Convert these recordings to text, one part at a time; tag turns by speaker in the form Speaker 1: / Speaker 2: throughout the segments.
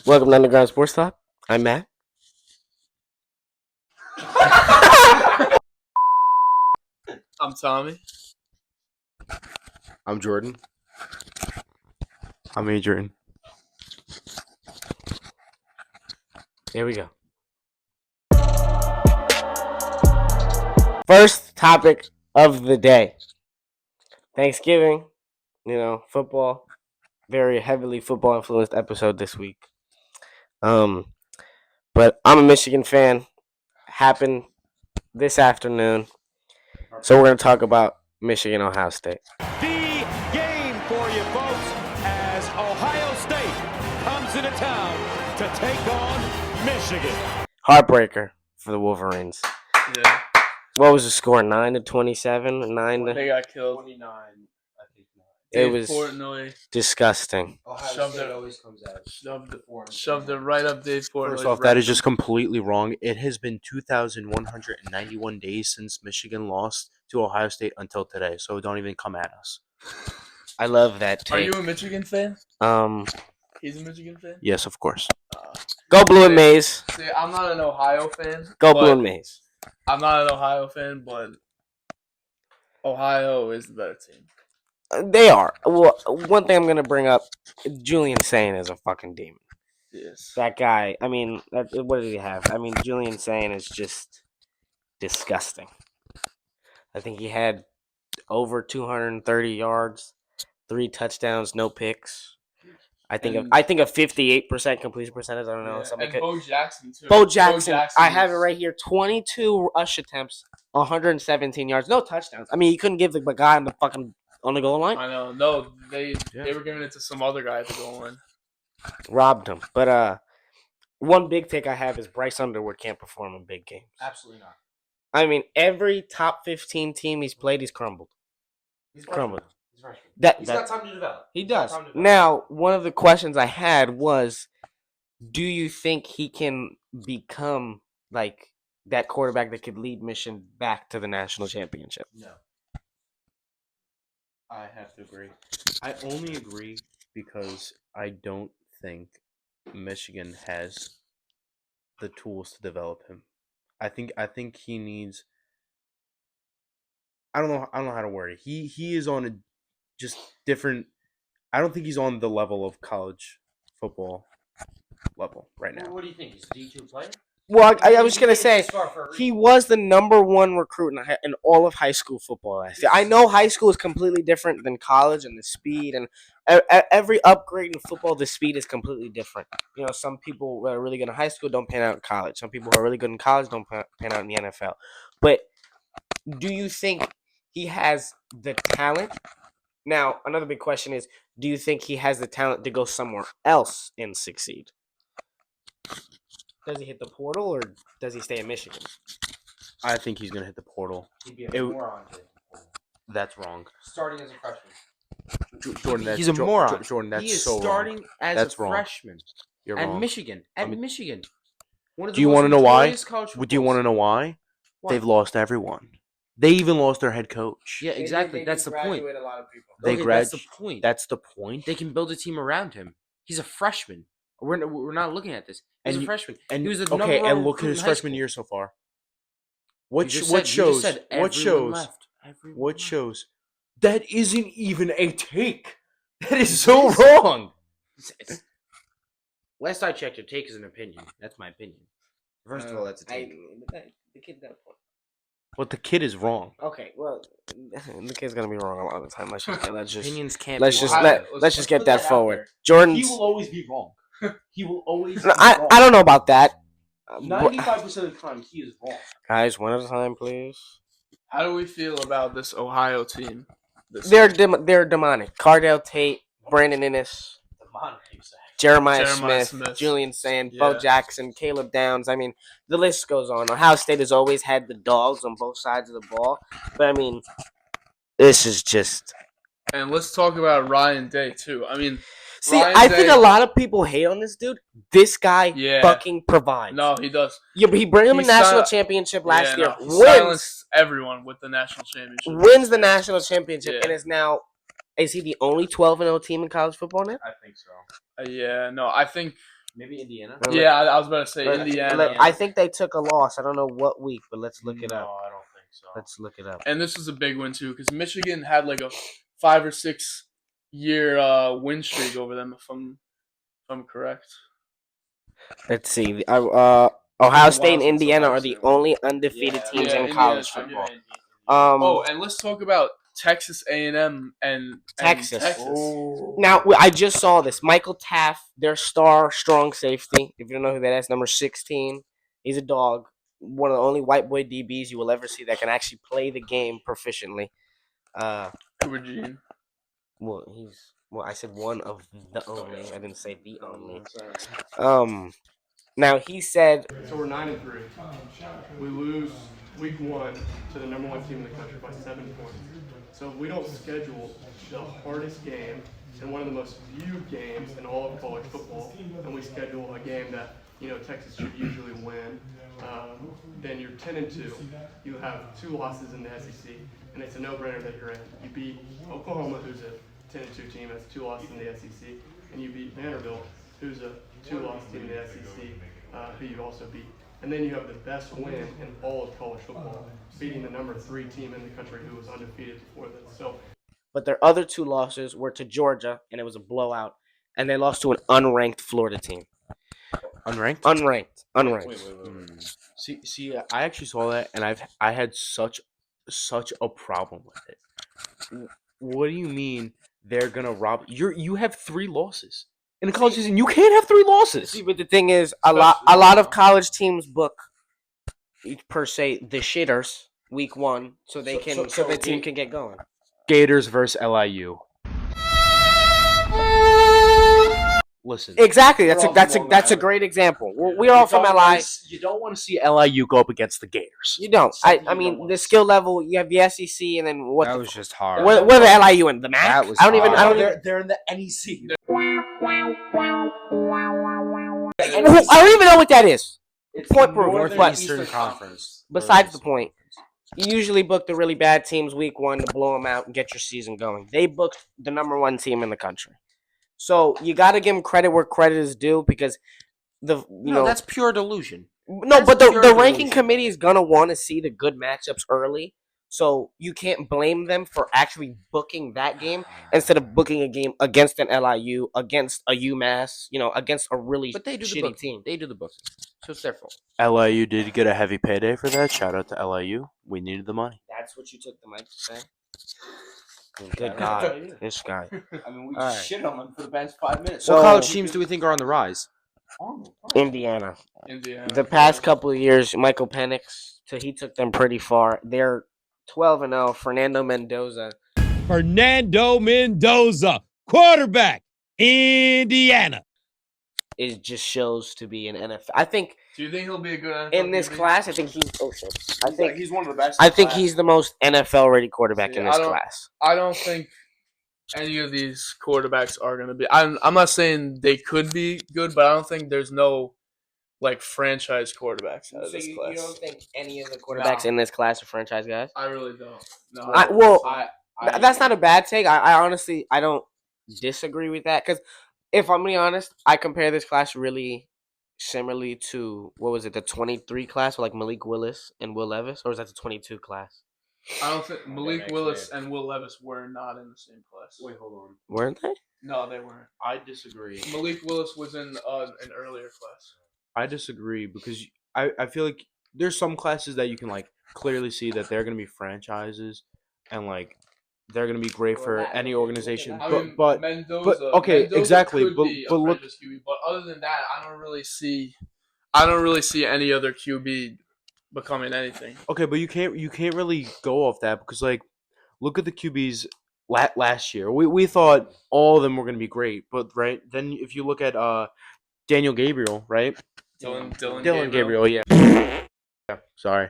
Speaker 1: Welcome to Underground Sports Talk. I'm Matt.
Speaker 2: I'm Tommy.
Speaker 3: I'm Jordan.
Speaker 4: I'm Adrian.
Speaker 1: Here we go. First topic of the day. Thanksgiving, football. Very heavily football influenced episode this week. But I'm a Michigan fan. Happened this afternoon. So we're going to talk about Michigan, Ohio State.
Speaker 5: The game for you folks as Ohio State comes into town to take on Michigan.
Speaker 1: Heartbreaker for the Wolverines.
Speaker 2: Yeah.
Speaker 1: What was the score? 9-27? 9 to...
Speaker 2: They got killed.
Speaker 3: 29, I think.
Speaker 1: It
Speaker 2: Dave
Speaker 1: was
Speaker 2: Portnoy
Speaker 1: disgusting.
Speaker 3: Ohio
Speaker 2: Shoved
Speaker 3: State
Speaker 2: it-
Speaker 3: always comes out.
Speaker 2: shoved it right up Dave Portnoy.
Speaker 4: First off, that is just completely wrong. It has been 2,191 days since Michigan lost to Ohio State until today, so don't even come at us.
Speaker 1: I love that
Speaker 2: Are
Speaker 1: take.
Speaker 2: you a Michigan fan? He's a Michigan fan?
Speaker 4: Yes, of course.
Speaker 1: Go Blue and Maize.
Speaker 2: See, I'm not an Ohio fan.
Speaker 1: Go
Speaker 2: but
Speaker 1: Blue and Maize.
Speaker 2: I'm not an Ohio fan, but Ohio is the better team.
Speaker 1: They are. Well, one thing I'm going to bring up, Julian Sane is a fucking demon.
Speaker 2: Yes.
Speaker 1: That guy, what did he have? Julian Sane is just disgusting. I think he had over 230 yards, 3 touchdowns, no picks. I think a 58% completion percentage. I don't know.
Speaker 2: Yeah, and Bo Jackson, too.
Speaker 1: Bo Jackson, I have it
Speaker 2: is-
Speaker 1: right here. 22 rush attempts, 117 yards, no touchdowns. He couldn't give the guy on the goal line.
Speaker 2: I know. No, they were giving it to some other guy at the goal line.
Speaker 1: Robbed him. But one big take I have is Bryce Underwood can't perform in big games.
Speaker 3: Absolutely not.
Speaker 1: Every top 15 team he's played, he's crumbled.
Speaker 3: He's
Speaker 1: crumbled.
Speaker 3: He's freshman.
Speaker 1: That
Speaker 3: He's got time to develop.
Speaker 1: he
Speaker 3: He's got
Speaker 1: does.
Speaker 3: time to develop.
Speaker 1: Now, one of the questions I had was, do you think he can become like that quarterback that could lead Michigan back to the national championship?
Speaker 3: No.
Speaker 4: I have to agree. I only agree because I don't think Michigan has the tools to develop him. I think he needs. I don't know how to word it. He is on a just different. I don't think he's on the level of college football level right now.
Speaker 3: What do you think? He's a D2 player?
Speaker 1: Well, I was going to say,
Speaker 3: This far for a reason.
Speaker 1: he was the number one recruit in all of high school football last year. I know high school is completely different than college and the speed, and every upgrade in football, the speed is completely different. Some people who are really good in high school don't pan out in college. Some people who are really good in college don't pan out in the NFL. But do you think he has the talent? Now, another big question is, do you think he has the talent to go somewhere else and succeed? Does he hit the portal, or does he stay in Michigan?
Speaker 4: I think he's gonna hit the portal.
Speaker 3: He'd be a
Speaker 4: It-
Speaker 3: moron.
Speaker 4: That's wrong.
Speaker 3: Starting as a freshman.
Speaker 4: Jordan, that's
Speaker 6: He's a moron.
Speaker 4: Jordan, that's
Speaker 6: he is
Speaker 4: so
Speaker 6: starting
Speaker 4: wrong.
Speaker 6: as
Speaker 4: That's
Speaker 6: a
Speaker 4: wrong.
Speaker 6: freshman
Speaker 4: You're
Speaker 6: at
Speaker 4: wrong.
Speaker 6: Michigan.
Speaker 4: I mean,
Speaker 6: Michigan. One of
Speaker 4: do you
Speaker 6: want to
Speaker 4: know why?
Speaker 6: Do
Speaker 4: you want to know why?
Speaker 6: Why?
Speaker 4: They've lost everyone. They even lost their head coach.
Speaker 6: Yeah, exactly. That's the point.
Speaker 1: A lot of people.
Speaker 4: They
Speaker 6: That's the point.
Speaker 4: That's the point.
Speaker 6: They can build a team around him. He's a freshman. We're not looking at this. He's
Speaker 4: And
Speaker 6: a
Speaker 4: you-
Speaker 6: freshman.
Speaker 4: And
Speaker 6: he was the
Speaker 4: okay,
Speaker 6: number one
Speaker 4: and look at
Speaker 6: recruit
Speaker 4: his
Speaker 6: in high
Speaker 4: freshman
Speaker 6: school.
Speaker 4: year so far.
Speaker 6: You
Speaker 4: What
Speaker 6: just
Speaker 4: what
Speaker 6: said- you just
Speaker 4: shows?
Speaker 6: said
Speaker 4: What
Speaker 6: everyone
Speaker 4: shows?
Speaker 6: left. Everyone
Speaker 4: What
Speaker 6: left.
Speaker 4: shows? That isn't even a take. That is so wrong.
Speaker 6: It's- last I checked, your take is an opinion. That's my opinion. First of all, that's a take.
Speaker 1: The kid got a point.
Speaker 4: But the kid is wrong.
Speaker 1: Okay, well, the kid's gonna be wrong a lot of the time. Let's just
Speaker 6: Opinions can't.
Speaker 1: let's
Speaker 6: be
Speaker 1: just
Speaker 6: wrong.
Speaker 1: let's just get
Speaker 3: put
Speaker 1: that
Speaker 3: that out
Speaker 1: forward.
Speaker 3: there.
Speaker 1: Jordan's.
Speaker 3: He will always be wrong. He will always be
Speaker 1: I
Speaker 3: wrong.
Speaker 1: don't know about that.
Speaker 3: 95% of the time, he is wrong.
Speaker 1: Guys, one at a time, please.
Speaker 2: How do we feel about this Ohio team?
Speaker 1: They're demonic. Cardell Tate, Brandon Innes,
Speaker 3: Demonic, you say.
Speaker 1: Jeremiah
Speaker 2: Jeremiah
Speaker 1: Smith,
Speaker 2: Smith.
Speaker 1: Julian Sand, Bo
Speaker 2: Yeah.
Speaker 1: Jackson, Caleb Downs. The list goes on. Ohio State has always had the dogs on both sides of the ball, but this is just.
Speaker 2: And let's talk about Ryan Day, too.
Speaker 1: See,
Speaker 2: Ryan
Speaker 1: I think
Speaker 2: Day-
Speaker 1: a lot of people hate on this dude. This guy
Speaker 2: Yeah.
Speaker 1: fucking provides.
Speaker 2: No, he does.
Speaker 1: Yeah, but he bring him a
Speaker 2: He
Speaker 1: national
Speaker 2: sil-
Speaker 1: championship last year.
Speaker 2: He
Speaker 1: Wins
Speaker 2: silenced everyone with the national championship.
Speaker 1: wins the national championship,
Speaker 2: Yeah.
Speaker 1: and is now. Is he the only 12-0 team in college football now?
Speaker 3: I think so.
Speaker 2: Yeah, no, I think
Speaker 6: Maybe Indiana.
Speaker 2: Yeah, I was about to say
Speaker 1: Look,
Speaker 2: Indiana.
Speaker 1: I think they took a loss. I don't know what week, but let's look it
Speaker 4: No,
Speaker 1: up.
Speaker 4: I don't think so.
Speaker 1: Let's look it up.
Speaker 2: And this was a big one too, because Michigan had like a 5 or 6 year win streak over them, if I'm correct.
Speaker 1: Let's see. Ohio State and
Speaker 2: since
Speaker 1: Indiana
Speaker 2: Ohio
Speaker 1: are the
Speaker 2: State.
Speaker 1: only undefeated
Speaker 6: Yeah.
Speaker 1: teams
Speaker 2: Yeah,
Speaker 1: in college
Speaker 2: Indiana's
Speaker 1: football.
Speaker 2: Oh, and let's talk about Texas A&M and
Speaker 1: Texas.
Speaker 6: Oh.
Speaker 1: Now I just saw this. Michael Taft, their star strong safety. If you don't know who that is, number 16. He's a dog. One of the only white boy DBs you will ever see that can actually play the game proficiently.
Speaker 2: Cooper Jean.
Speaker 1: Well, I said one of the only. I didn't say the only. Now he said
Speaker 7: So we're 9-3. We lose week 1 to the number 1 team in the country by 7 points. So if we don't schedule the hardest game and one of the most viewed games in all of college football, and we schedule a game that Texas should usually win, then you're 10-2. You have 2 losses in the SEC, and it's a no-brainer that you're in. You beat Oklahoma, who's a 10-2 team, has 2 losses in the SEC, and you beat Vanderbilt, who's a 2-loss team in the SEC, who you also beat. And then you have the best win in all of college football, beating the number 3 team in the country who was undefeated before this. So,
Speaker 1: but their other 2 losses were to Georgia, and it was a blowout, and they lost to an unranked Florida team.
Speaker 4: Unranked?
Speaker 1: Unranked.
Speaker 4: See, I actually saw that, and I had such a problem with it. What do you mean they're gonna rob you? have 3 losses in a college season. You can't have 3 losses.
Speaker 1: See, but the thing is, a lot of college teams book per se the shitters week 1, so they so the team can get going.
Speaker 4: Gators versus LIU. Listen,
Speaker 1: Exactly. That's a great example. We're all from LI.
Speaker 4: You don't want to see LIU go up against the Gators.
Speaker 1: You don't. I mean, the skill level. You have the SEC, and then what?
Speaker 8: That was just hard.
Speaker 1: Where the LIU in the MAC?
Speaker 8: That was
Speaker 1: I don't even.
Speaker 4: They're in the NEC.
Speaker 1: I don't even know what that is. Point proof.
Speaker 8: Northeastern Conference.
Speaker 1: Besides the point, you usually book the really bad teams week 1 to blow them out and get your season going. They booked the number 1 team in the country. So you got to give them credit where credit is due, because
Speaker 6: that's pure delusion.
Speaker 1: No,
Speaker 6: That's
Speaker 1: but the
Speaker 6: pure
Speaker 1: ranking
Speaker 6: delusion.
Speaker 1: committee is gonna want to see the good matchups early, so you can't blame them for actually booking that game instead of booking a game against an LIU, against a UMass, against a really
Speaker 6: But they do the
Speaker 1: shitty
Speaker 6: book.
Speaker 1: team.
Speaker 6: They do the booking, so it's their fault.
Speaker 4: LIU did get a heavy payday for that. Shout out to LIU. We needed the money.
Speaker 1: That's what you took the mic to say. Good God, this guy.
Speaker 3: I mean, we
Speaker 1: All
Speaker 3: just
Speaker 1: right.
Speaker 3: shit on them for the past 5 minutes.
Speaker 1: So-
Speaker 6: What college teams do we think are on the rise?
Speaker 1: Indiana.
Speaker 2: Indiana.
Speaker 1: The past couple of years, Michael Penix, he took them pretty far. They're 12-0. Fernando Mendoza.
Speaker 5: Fernando Mendoza, quarterback, Indiana.
Speaker 1: It just shows to be an NFL. I think
Speaker 2: Do you think he'll be a good NFL
Speaker 1: in this
Speaker 2: QB?
Speaker 1: class, I think he's. Oh shit! I think
Speaker 3: he's one of the best.
Speaker 1: I think he's the most NFL-ready quarterback
Speaker 2: See,
Speaker 1: in this
Speaker 2: I don't-
Speaker 1: class.
Speaker 2: I don't think any of these quarterbacks are going to be. I'm not saying they could be good, but I don't think there's no franchise quarterbacks out of this class.
Speaker 1: You don't think any of the quarterbacks in this class are franchise guys?
Speaker 2: I really don't. No.
Speaker 1: That's not a bad take. I honestly don't disagree with that, because if I'm being honest, I compare this class really similarly to the 23 class with Malik Willis and Will Levis, or was that the 22 class?
Speaker 2: I don't think Malik Willis and Will Levis were not in the same class.
Speaker 4: Wait, hold on.
Speaker 1: Weren't they?
Speaker 2: No, they weren't.
Speaker 4: I disagree.
Speaker 2: Malik Willis was in an earlier class.
Speaker 4: I disagree because I feel like there's some classes that you can clearly see that they're gonna be franchises and they're gonna be great for any organization.
Speaker 2: I mean,
Speaker 4: But
Speaker 2: Mendoza.
Speaker 4: okay,
Speaker 2: Mendoza
Speaker 4: exactly,
Speaker 2: could
Speaker 4: but-
Speaker 2: be a
Speaker 4: but look-
Speaker 2: franchise QB, but other than that, I don't really see any other QB becoming anything.
Speaker 4: okay, but you can't really go off that because look at the QBs last year. We thought all of them were gonna be great, but right then if you look at Daniel Gabriel, right?
Speaker 2: Dylan
Speaker 4: Gabriel, yeah. Sorry.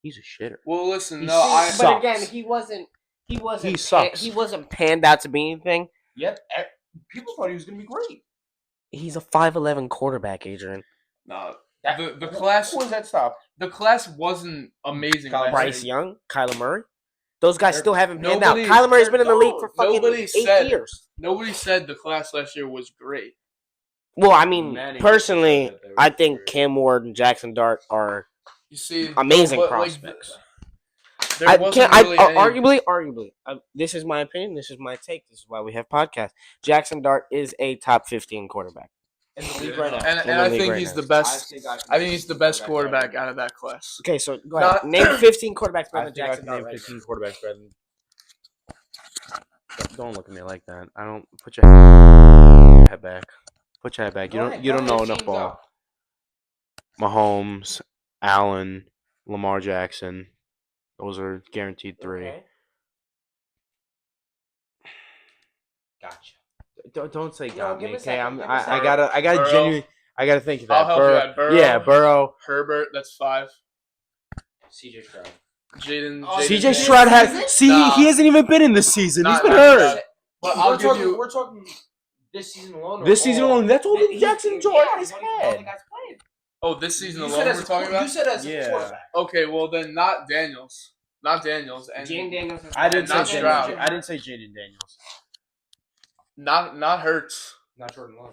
Speaker 4: He's a shitter.
Speaker 2: Well, listen,
Speaker 1: But
Speaker 4: sucks.
Speaker 1: again, he wasn't.
Speaker 4: He sucks.
Speaker 1: He wasn't panned out to be anything.
Speaker 3: Yep. People thought he was going to be great.
Speaker 1: He's a 5'11" quarterback, Adrian.
Speaker 2: no. The class
Speaker 3: Who was that stop?
Speaker 2: the class wasn't amazing. last
Speaker 1: Bryce
Speaker 2: year.
Speaker 1: Young, Kyler Murray. Those guys still haven't panned out.
Speaker 2: Nobody-
Speaker 1: Kyler Murray's been in the league for fucking
Speaker 2: Nobody
Speaker 1: 8
Speaker 2: said-
Speaker 1: years.
Speaker 2: Nobody said the class last year was great.
Speaker 1: Well, I mean,
Speaker 6: Manning
Speaker 1: personally,
Speaker 6: said that they were
Speaker 1: I think
Speaker 6: superior.
Speaker 1: Cam Ward and Jackson Dart are
Speaker 2: You see,
Speaker 1: amazing
Speaker 2: but,
Speaker 1: prospects.
Speaker 2: there
Speaker 1: I
Speaker 2: wasn't
Speaker 1: can't.
Speaker 2: really
Speaker 1: Arguably, this is my opinion. This is my take. This is why we have podcasts. Jackson Dart is a top 15 quarterback.
Speaker 6: In the league right now.
Speaker 2: and
Speaker 1: In the
Speaker 2: I
Speaker 1: league
Speaker 2: think
Speaker 1: right
Speaker 2: he's
Speaker 1: now.
Speaker 2: the best. I think he's the best quarterback out of that class.
Speaker 1: Okay, so go ahead.
Speaker 2: Not-
Speaker 1: Name 15 quarterbacks better
Speaker 4: I
Speaker 1: than
Speaker 4: think I
Speaker 1: Jackson
Speaker 4: can
Speaker 1: Dart
Speaker 4: name
Speaker 1: right
Speaker 4: 15 quarterbacks better than. Don't look at me like that. I don't put your head back. Put your head back. You don't know enough ball. Mahomes, Allen, Lamar Jackson. Those are guaranteed three.
Speaker 6: Okay. Gotcha.
Speaker 4: Don't say
Speaker 6: No,
Speaker 4: got
Speaker 6: give
Speaker 4: me.
Speaker 6: me a
Speaker 4: Okay,
Speaker 6: second, give me a
Speaker 4: I
Speaker 6: second.
Speaker 4: gotta
Speaker 2: Burrow.
Speaker 4: genuinely. I gotta think of that.
Speaker 2: I'll help you out. Burrow.
Speaker 4: Yeah, Burrow.
Speaker 2: Herbert, that's 5.
Speaker 6: CJ Stroud.
Speaker 2: Jaden.
Speaker 6: Oh,
Speaker 4: CJ
Speaker 2: Daniels.
Speaker 4: Stroud has. See,
Speaker 2: Nah.
Speaker 4: he hasn't even been in this season. He's
Speaker 2: Not-
Speaker 4: been
Speaker 2: not
Speaker 4: hurt.
Speaker 2: Stroud. But I'll give you.
Speaker 6: We're talking this season alone. or
Speaker 4: This season
Speaker 6: all?
Speaker 4: alone, that's all that
Speaker 6: He-
Speaker 4: Jackson
Speaker 6: yeah,
Speaker 4: Jordan's
Speaker 6: one of the
Speaker 4: had.
Speaker 6: guys playing.
Speaker 2: Oh, this season
Speaker 6: You
Speaker 2: alone
Speaker 6: said as
Speaker 2: we're
Speaker 6: a
Speaker 2: talking
Speaker 6: qu-
Speaker 2: about.
Speaker 6: You said as a
Speaker 4: Yeah.
Speaker 6: quarterback.
Speaker 2: Okay, well then not Daniels. Not Daniels. And
Speaker 1: Jane Daniels.
Speaker 4: I didn't say
Speaker 2: Not Stroud.
Speaker 4: Jaden. I didn't say Jaden Daniels.
Speaker 2: not Hurts.
Speaker 6: Not Jordan Love.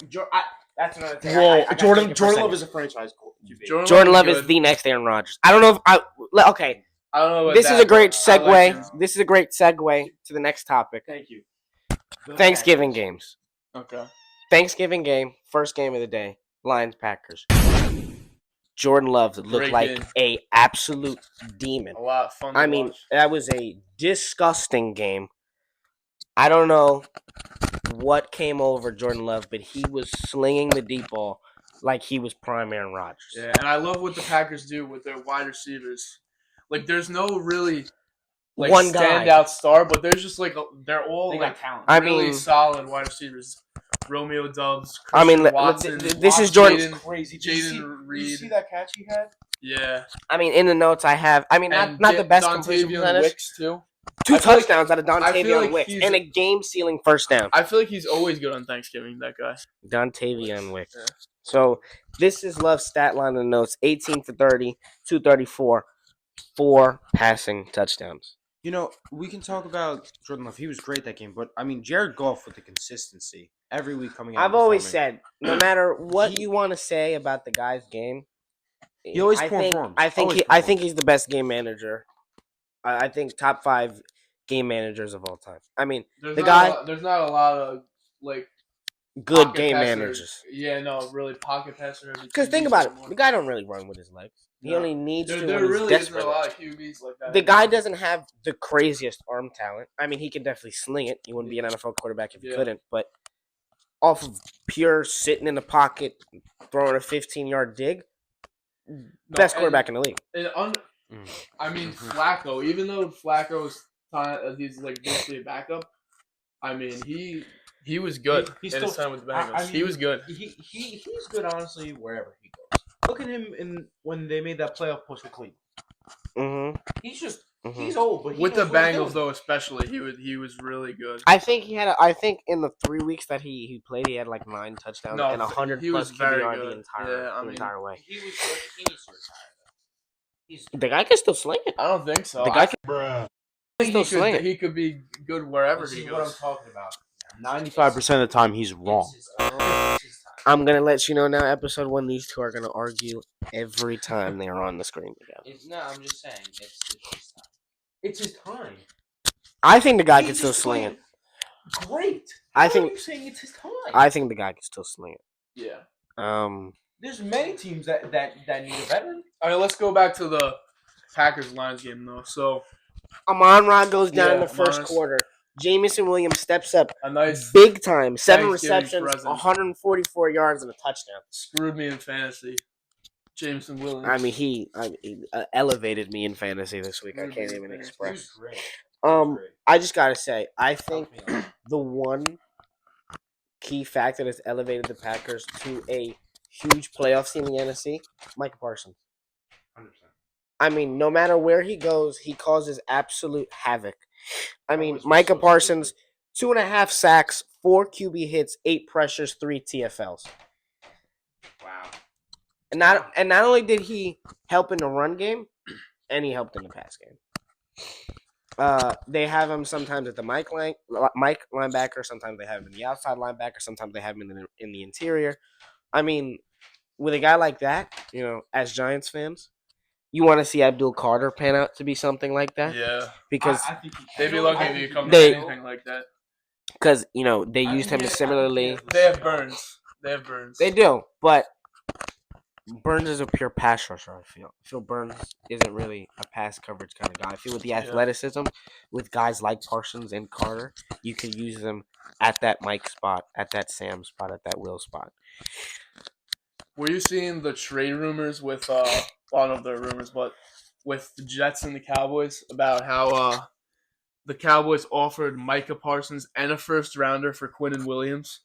Speaker 1: That's another thing.
Speaker 4: Whoa,
Speaker 1: I got
Speaker 4: Jordan
Speaker 1: taken for a
Speaker 4: Love
Speaker 1: second.
Speaker 4: is a franchise QB.
Speaker 1: Jordan Love
Speaker 2: is
Speaker 1: is the next Aaron Rodgers. I don't know if I. Okay,
Speaker 2: I don't know. About
Speaker 1: this
Speaker 2: that,
Speaker 1: is a great
Speaker 2: but I
Speaker 1: segue.
Speaker 2: like him.
Speaker 1: This is a great segue to the next topic.
Speaker 4: Thank you.
Speaker 1: Thanksgiving games.
Speaker 2: Okay.
Speaker 1: Thanksgiving game, first game of the day. Lions Packers. Jordan Love looked
Speaker 2: Great
Speaker 1: like
Speaker 2: game.
Speaker 1: a absolute demon.
Speaker 2: A lot of fun. To
Speaker 1: I mean,
Speaker 2: watch.
Speaker 1: that was a disgusting game. I don't know what came over Jordan Love, but he was slinging the deep ball like he was prime Aaron Rodgers.
Speaker 2: Yeah, and I love what the Packers do with their wide receivers. Like, there's no really like
Speaker 1: One guy.
Speaker 2: standout star, but there's just they're all
Speaker 6: They
Speaker 2: like
Speaker 6: got talent.
Speaker 1: I
Speaker 2: really
Speaker 1: mean-
Speaker 2: solid wide receivers. Romeo Dubs.
Speaker 1: I mean,
Speaker 2: Christian Watson,
Speaker 1: this is Jordan.
Speaker 2: Jaden,
Speaker 4: Crazy.
Speaker 2: Jaden Reed.
Speaker 4: that catch he had?
Speaker 2: Yeah,
Speaker 1: I mean, in the notes I have. I mean,
Speaker 2: and
Speaker 1: not the best completion
Speaker 2: Dontavian
Speaker 1: percentage.
Speaker 2: Wicks too.
Speaker 1: 2
Speaker 2: I feel like-
Speaker 1: touchdowns out of
Speaker 2: I feel
Speaker 1: Dontavian
Speaker 2: like
Speaker 1: Wicks
Speaker 2: he's-
Speaker 1: and a game-sealing first down.
Speaker 2: I feel like he's always good on Thanksgiving. That guy.
Speaker 1: Dontavian Wicks.
Speaker 2: Yeah.
Speaker 1: So this is Love's stat line in the notes: 18 for 30, 234, 4 passing touchdowns.
Speaker 6: You know, we can talk about Jordan Love. He was great that game, but I mean, Jared Goff with the consistency every week coming out.
Speaker 1: I've
Speaker 6: and
Speaker 1: always
Speaker 6: performing.
Speaker 1: said, no matter what
Speaker 6: He-
Speaker 1: you want to say about the guy's game,
Speaker 6: He always
Speaker 1: I think,
Speaker 6: performs.
Speaker 1: I think
Speaker 6: Always
Speaker 1: I think he's the best game manager. I think top 5 game managers of all time. I mean,
Speaker 2: There's
Speaker 1: The
Speaker 2: not
Speaker 1: guy-
Speaker 2: a lot, there's not a lot of like
Speaker 1: good
Speaker 2: pocket
Speaker 1: game
Speaker 2: passer-
Speaker 1: managers.
Speaker 2: Yeah, no, really pocket passer.
Speaker 1: Because think about it, the guy don't really run with his legs. He
Speaker 2: No.
Speaker 1: only needs
Speaker 2: There,
Speaker 1: to
Speaker 2: there
Speaker 1: when
Speaker 2: really
Speaker 1: he's
Speaker 2: isn't
Speaker 1: desperate.
Speaker 2: a lot of QBs like that.
Speaker 1: The guy doesn't have the craziest arm talent. I mean, he can definitely sling it. He wouldn't be an NFL quarterback if he
Speaker 2: Yeah.
Speaker 1: couldn't. But off of pure sitting in the pocket, throwing a 15-yard dig,
Speaker 2: No,
Speaker 1: best
Speaker 2: and-
Speaker 1: quarterback in the league.
Speaker 2: and I mean,
Speaker 1: Mm-hmm.
Speaker 2: Flacco. Even though Flacco's he's like basically a backup. I mean, he was good
Speaker 6: He's
Speaker 2: in his
Speaker 6: still-
Speaker 2: time with the
Speaker 6: I
Speaker 2: Bengals. he
Speaker 6: mean,
Speaker 2: was good.
Speaker 6: He's good honestly wherever he goes. Look at him in when they made that playoff push with Cleveland.
Speaker 1: Mm-hmm.
Speaker 6: He's just
Speaker 1: Mhm.
Speaker 6: he's old, but he
Speaker 2: With the
Speaker 6: knows what he's
Speaker 2: Bengals
Speaker 6: doing.
Speaker 2: though, especially he was really good.
Speaker 1: I think he had. I think in the 3 weeks that he played, he had like 9 touchdowns
Speaker 2: No,
Speaker 1: and 100
Speaker 2: he
Speaker 1: plus
Speaker 2: was very
Speaker 1: QBR
Speaker 2: good.
Speaker 1: the entire
Speaker 2: Yeah, I
Speaker 1: the
Speaker 2: mean-
Speaker 1: entire way.
Speaker 6: He was good. He needs to retire though. He's
Speaker 1: The guy can still sling it.
Speaker 2: I don't think so.
Speaker 1: The
Speaker 2: I
Speaker 1: guy
Speaker 2: think
Speaker 1: can
Speaker 2: he
Speaker 1: still sling
Speaker 2: could,
Speaker 1: it.
Speaker 2: he could be good wherever
Speaker 6: this
Speaker 2: he
Speaker 6: is what I'm
Speaker 2: goes.
Speaker 6: talking about.
Speaker 4: 95% of the time, he's wrong.
Speaker 6: It's his time.
Speaker 1: I'm gonna let you know now. Episode 1, these two are gonna argue every time they are on the screen together.
Speaker 6: No, I'm just saying it's his time. It's his time.
Speaker 1: I think the guy
Speaker 6: He
Speaker 1: can still
Speaker 6: just
Speaker 1: sling it.
Speaker 6: played Great.
Speaker 1: I
Speaker 6: Why are
Speaker 1: think-
Speaker 6: you saying it's his time?
Speaker 1: I think the guy can still sling it.
Speaker 2: Yeah.
Speaker 6: There's many teams that need a veteran.
Speaker 2: All right, let's go back to the Packers Lions game though. So
Speaker 1: Amon Ra goes down in
Speaker 2: Yeah,
Speaker 1: the first
Speaker 2: Amon-Ra's-
Speaker 1: quarter. Jamison Williams steps up
Speaker 2: a nice
Speaker 1: big time. 7
Speaker 2: Thanksgiving
Speaker 1: receptions,
Speaker 2: present.
Speaker 1: 144 yards, and a touchdown.
Speaker 2: screwed me in fantasy. Jameson Williams.
Speaker 1: I mean, he elevated me in fantasy this week. I can't even
Speaker 6: He was
Speaker 1: express.
Speaker 6: great.
Speaker 1: I just gotta say, I think the one key factor that's elevated the Packers to a huge playoff team in the NFC, Micah Parsons.
Speaker 6: 100%.
Speaker 1: I mean, no matter where he goes, he causes absolute havoc. I mean,
Speaker 6: Always was
Speaker 1: Micah
Speaker 6: so
Speaker 1: Parsons,
Speaker 6: stupid.
Speaker 1: 2.5 sacks, 4 QB hits, 8 pressures, 3 TFLs.
Speaker 6: Wow.
Speaker 1: And not only did he help in the run game, and he helped in the pass game. They have him sometimes at the Mike linebacker. Sometimes they have him in the outside linebacker. Sometimes they have him in the interior. I mean, with a guy like that, as Giants fans, you want to see Abdul Carter pan out to be something like that.
Speaker 2: Yeah,
Speaker 1: Because
Speaker 3: I think he
Speaker 2: they'd be
Speaker 3: can.
Speaker 2: lucky
Speaker 3: I
Speaker 2: if
Speaker 3: think
Speaker 2: you
Speaker 3: he
Speaker 2: come
Speaker 3: can.
Speaker 2: to anything like that.
Speaker 1: they used him similarly.
Speaker 2: They have Burns.
Speaker 1: They do, but Burns is a pure pass rusher. I feel Burns isn't really a pass coverage kind of guy. I feel with the athleticism, with guys like Parsons and Carter, you could use them at that Mike spot, at that Sam spot, at that Will spot.
Speaker 2: Were you seeing the trade rumors with I don't know if they're rumors, but with the Jets and the Cowboys about how the Cowboys offered Micah Parsons and a first rounder for Quinnen Williams?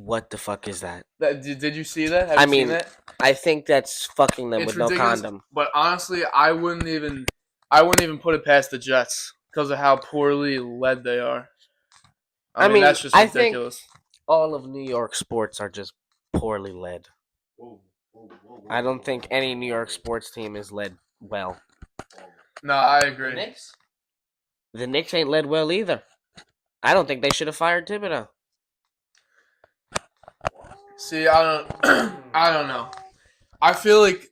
Speaker 1: What the fuck is that?
Speaker 2: Did you see that? Have you seen that?
Speaker 1: I think that's fucking them
Speaker 2: It's
Speaker 1: with
Speaker 2: ridiculous.
Speaker 1: no condom.
Speaker 2: But honestly, I wouldn't even put it past the Jets because of how poorly led they are. I mean that's just
Speaker 1: I think
Speaker 2: ridiculous.
Speaker 1: all of New York sports are just poorly led. I don't think any New York sports team is led well.
Speaker 2: No, I agree.
Speaker 1: The Knicks ain't led well either. I don't think they should have fired Thibodeau.
Speaker 2: See, I don't know. I feel like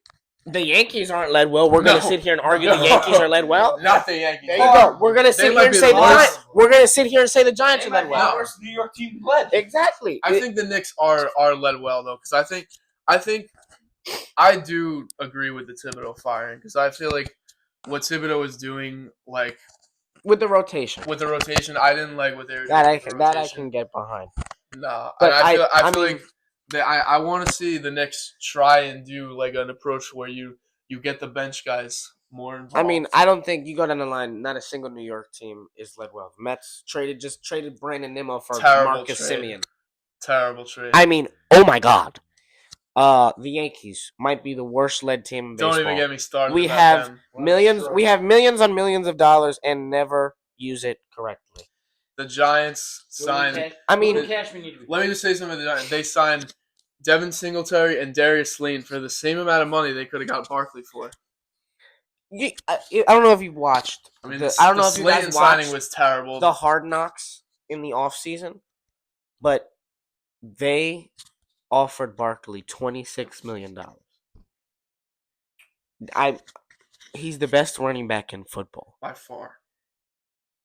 Speaker 1: The Yankees aren't led well. We're gonna
Speaker 2: No.
Speaker 1: sit here and argue the Yankees are led well.
Speaker 2: not the Yankees.
Speaker 1: There you go. We're gonna sit
Speaker 2: might
Speaker 1: here and
Speaker 2: be
Speaker 1: say
Speaker 2: the worst.
Speaker 1: We're gonna sit here and say the Giants are led
Speaker 3: The
Speaker 1: well.
Speaker 3: worst New York team led.
Speaker 1: Exactly.
Speaker 2: I think the Knicks are led well though, because I think I do agree with the Thibodeau firing because I feel like what Thibodeau is doing, like
Speaker 1: with the rotation,
Speaker 2: with the rotation, I didn't like what they were doing.
Speaker 1: that
Speaker 2: with the
Speaker 1: I
Speaker 2: rotation.
Speaker 1: can get behind.
Speaker 2: Nah,
Speaker 1: But
Speaker 2: and I
Speaker 1: I
Speaker 2: feel
Speaker 1: mean-
Speaker 2: like that I want to see the Knicks try and do like an approach where you get the bench guys more involved.
Speaker 1: I mean, I don't think you go down the line. Not a single New York team is led well. Mets traded Brandon Nimmo for
Speaker 2: Terrible
Speaker 1: Marcus
Speaker 2: trade.
Speaker 1: Semien.
Speaker 2: terrible trade.
Speaker 1: I mean, oh my God. The Yankees might be the worst led team in
Speaker 2: Don't
Speaker 1: baseball.
Speaker 2: even get me started.
Speaker 1: We
Speaker 2: about
Speaker 1: have
Speaker 2: them.
Speaker 1: millions. We have millions on millions of dollars and never use it correctly.
Speaker 2: The Giants signed.
Speaker 1: I mean,
Speaker 2: Let me just say something. They signed Devin Singletary and Darius Slayton for the same amount of money they could have got Barkley for.
Speaker 1: I don't know if you've watched.
Speaker 2: I mean,
Speaker 1: I don't know if you
Speaker 2: Slayton
Speaker 1: guys
Speaker 2: signing
Speaker 1: watched
Speaker 2: was terrible.
Speaker 1: the Hard Knocks in the offseason, but they offered Barkley $26 million. He's the best running back in football.
Speaker 2: by far.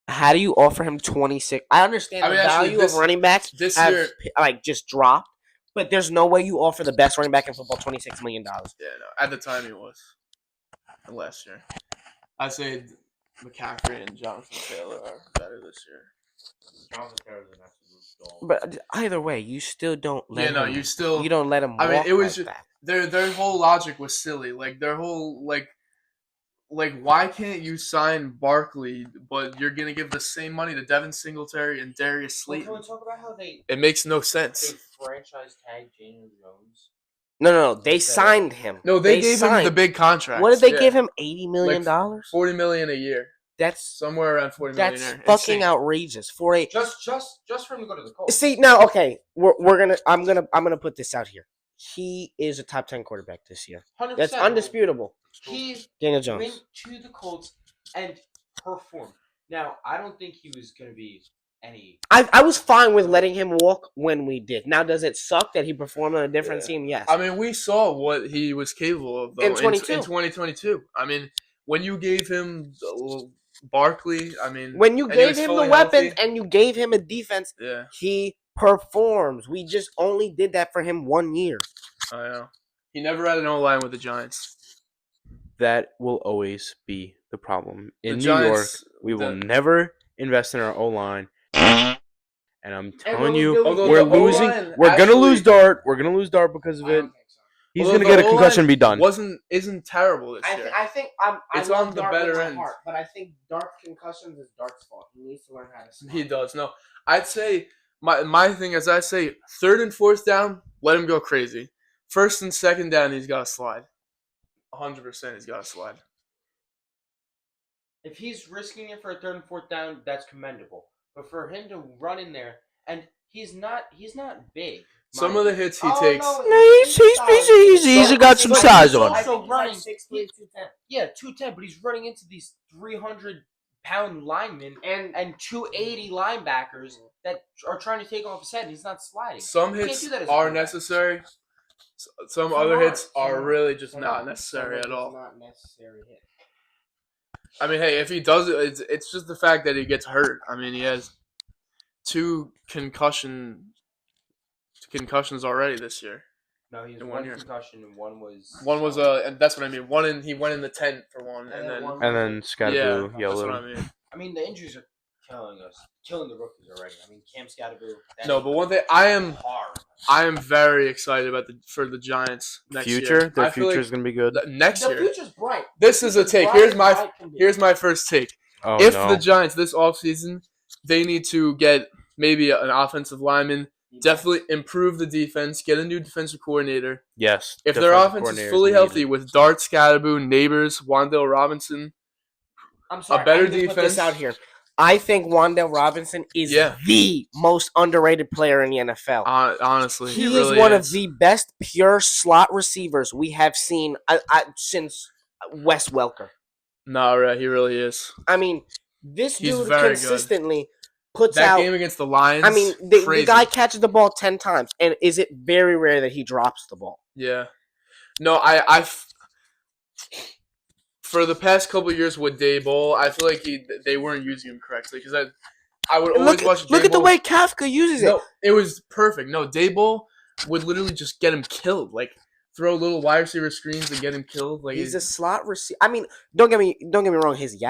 Speaker 1: How do you offer him 26? I understand
Speaker 2: I mean,
Speaker 1: the
Speaker 2: actually,
Speaker 1: value of running backs
Speaker 2: this
Speaker 1: have
Speaker 2: year-
Speaker 1: just dropped, but there's no way you offer the best running back in football $26 million.
Speaker 2: Yeah, no. At the time, he was. Last year, I'd say McCaffrey and Jonathan Taylor are better this year.
Speaker 1: But either way, you still don't let
Speaker 2: Yeah, no,
Speaker 1: him.
Speaker 2: you
Speaker 1: don't let him.
Speaker 2: I mean,
Speaker 1: walk
Speaker 2: it was
Speaker 1: like
Speaker 2: just-
Speaker 1: that.
Speaker 2: Their whole logic was silly. Like their whole like why can't you sign Barkley, but you're gonna give the same money to Devin Singletary and Darius
Speaker 6: Well,
Speaker 2: Slayton?
Speaker 6: can we talk about how they
Speaker 2: It makes no sense.
Speaker 6: franchise tagged Daniel Jones?
Speaker 1: No. They signed him.
Speaker 2: No, they gave him the big contract.
Speaker 1: What did they give him? $80 million.
Speaker 2: $40 million a year,
Speaker 1: That's
Speaker 2: somewhere around $40 million.
Speaker 1: that's
Speaker 2: a year.
Speaker 1: fucking
Speaker 2: Insane.
Speaker 1: outrageous. For a
Speaker 6: Just for him to go to the Colts.
Speaker 1: see now, okay, I'm gonna put this out here. He is a top 10 quarterback this year.
Speaker 6: 100%.
Speaker 1: That's undisputable.
Speaker 6: He
Speaker 1: Daniel Jones.
Speaker 6: went to the Colts and performed. Now, I don't think he was going to be any.
Speaker 1: I was fine with letting him walk when we did. Now, does it suck that he performed on a different
Speaker 2: Yeah.
Speaker 1: team? Yes.
Speaker 2: I mean, we saw what he was capable of though,
Speaker 1: In 22.
Speaker 2: in 2022. I mean, when you gave him Barkley, I mean,
Speaker 1: when you
Speaker 2: and he
Speaker 1: gave
Speaker 2: was
Speaker 1: him the
Speaker 2: fully
Speaker 1: weapons
Speaker 2: healthy,
Speaker 1: and you gave him a defense,
Speaker 2: yeah,
Speaker 1: he performs. We just only did that for him 1 year.
Speaker 2: I know. He never had an O-line with the Giants.
Speaker 4: That will always be the problem. In New
Speaker 2: Giants-
Speaker 4: York, we will
Speaker 2: the-
Speaker 4: never invest in our O-line. And I'm telling you,
Speaker 2: Although
Speaker 4: we're
Speaker 2: the
Speaker 4: losing.
Speaker 2: O-line
Speaker 4: We're gonna lose
Speaker 2: actually-
Speaker 4: Dart. We're gonna lose Dart because of
Speaker 6: I
Speaker 4: it.
Speaker 6: don't think so.
Speaker 4: He's
Speaker 2: Although
Speaker 4: gonna
Speaker 2: the
Speaker 4: get a concussion
Speaker 2: O-line
Speaker 4: and be done.
Speaker 2: Isn't terrible this year.
Speaker 1: I think
Speaker 2: It's on the better end.
Speaker 1: but I think Dart's concussions is Dart's fault. He needs to learn how to.
Speaker 2: He does. No, I'd say my thing is I say 3rd and 4th down, let him go crazy. 1st and 2nd down, he's got to slide. 100%, he's got to slide.
Speaker 6: If he's risking it for a 3rd and 4th down, that's commendable. But for him to run in there, and he's not big.
Speaker 2: Some of the hits he
Speaker 3: Oh,
Speaker 2: takes.
Speaker 3: no,
Speaker 4: He's got some size on.
Speaker 6: He's also running.
Speaker 1: 6'3", 210.
Speaker 6: Yeah, 210, but he's running into these 300-pound linemen and 280 linebackers that are trying to take off his head, and he's not sliding.
Speaker 2: Some
Speaker 6: You can't
Speaker 2: hits
Speaker 6: do that as a
Speaker 2: are
Speaker 6: quarterback.
Speaker 2: necessary. Some
Speaker 1: Some
Speaker 2: other
Speaker 1: aren't,
Speaker 2: hits
Speaker 1: some
Speaker 2: are
Speaker 1: aren't,
Speaker 2: really just
Speaker 1: some
Speaker 2: not
Speaker 1: aren't.
Speaker 2: necessary
Speaker 1: Some
Speaker 2: at
Speaker 1: of
Speaker 2: all.
Speaker 1: it's not necessary hit.
Speaker 2: I mean, hey, if he does it, it's just the fact that he gets hurt. I mean, he has 2 concussions already this year.
Speaker 6: No, he has
Speaker 2: In
Speaker 6: one
Speaker 2: 1 year.
Speaker 6: concussion, and one was.
Speaker 2: One was and that's what I mean. He went in the tent for one, and then
Speaker 4: And then Scottaboo
Speaker 2: yeah, that's what
Speaker 4: yellow.
Speaker 2: I mean.
Speaker 6: I mean, the injuries are killing the rookies already. I mean, Cam Scottaboo.
Speaker 2: No, but one thing I am
Speaker 6: hard.
Speaker 2: very excited about for the Giants next year.
Speaker 4: Future, their
Speaker 2: I feel like
Speaker 4: future's gonna be good.
Speaker 2: next
Speaker 1: The
Speaker 2: year.
Speaker 1: future's bright.
Speaker 2: This is a take. Here's my first take.
Speaker 4: Oh
Speaker 2: If
Speaker 4: no.
Speaker 2: the Giants this offseason, they need to get maybe an offensive lineman, definitely improve the defense, get a new defensive coordinator.
Speaker 4: Yes.
Speaker 2: If their
Speaker 4: defensive
Speaker 2: offense is
Speaker 4: coordinator
Speaker 2: fully
Speaker 4: needed.
Speaker 2: healthy with Dart, Scottaboo, Neighbors, Wandale Robinson,
Speaker 1: I'm sorry,
Speaker 2: better
Speaker 1: I need to put this
Speaker 2: defense.
Speaker 1: out here. I think Wandale Robinson is
Speaker 2: Yeah.
Speaker 1: the most underrated player in the NFL.
Speaker 2: honestly,
Speaker 1: He
Speaker 2: really
Speaker 1: is one
Speaker 2: is.
Speaker 1: of the best pure slot receivers we have seen since Wes Welker.
Speaker 2: No, right, he really is.
Speaker 1: I mean, this
Speaker 2: He's
Speaker 1: dude
Speaker 2: very good.
Speaker 1: consistently puts
Speaker 2: That
Speaker 1: out.
Speaker 2: game against the Lions.
Speaker 1: I mean, the
Speaker 2: crazy.
Speaker 1: guy catches the ball 10 times, and is it very rare that he drops the ball?
Speaker 2: Yeah. No, for the past couple of years with Daboll, I feel like they weren't using him correctly because I would always watch.
Speaker 1: Look at the
Speaker 2: Daboll-
Speaker 1: way Kafka uses it.
Speaker 2: No, it was perfect. No, Daboll would literally just get him killed. Like throw little wide receiver screens and get him killed. Like
Speaker 1: He's a slot receiver. I mean, don't get me wrong. His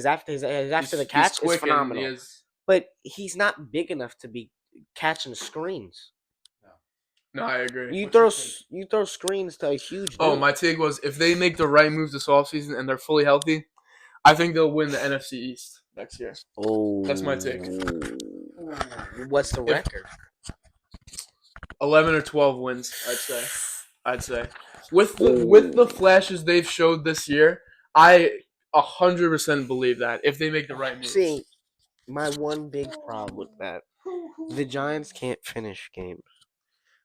Speaker 1: after the catch is phenomenal. But he's not big enough to be catching screens.
Speaker 2: No, I agree.
Speaker 1: You throw screens to a huge.
Speaker 2: Oh,
Speaker 1: dude.
Speaker 2: my take was if they make the right moves this offseason and they're fully healthy, I think they'll win the NFC East next year.
Speaker 1: Oh,
Speaker 2: That's my take.
Speaker 1: What's the record?
Speaker 2: 11 or 12 wins, I'd say. With the flashes they've showed this year, I 100% believe that if they make the right moves.
Speaker 1: See, my one big problem with that, the Giants can't finish games.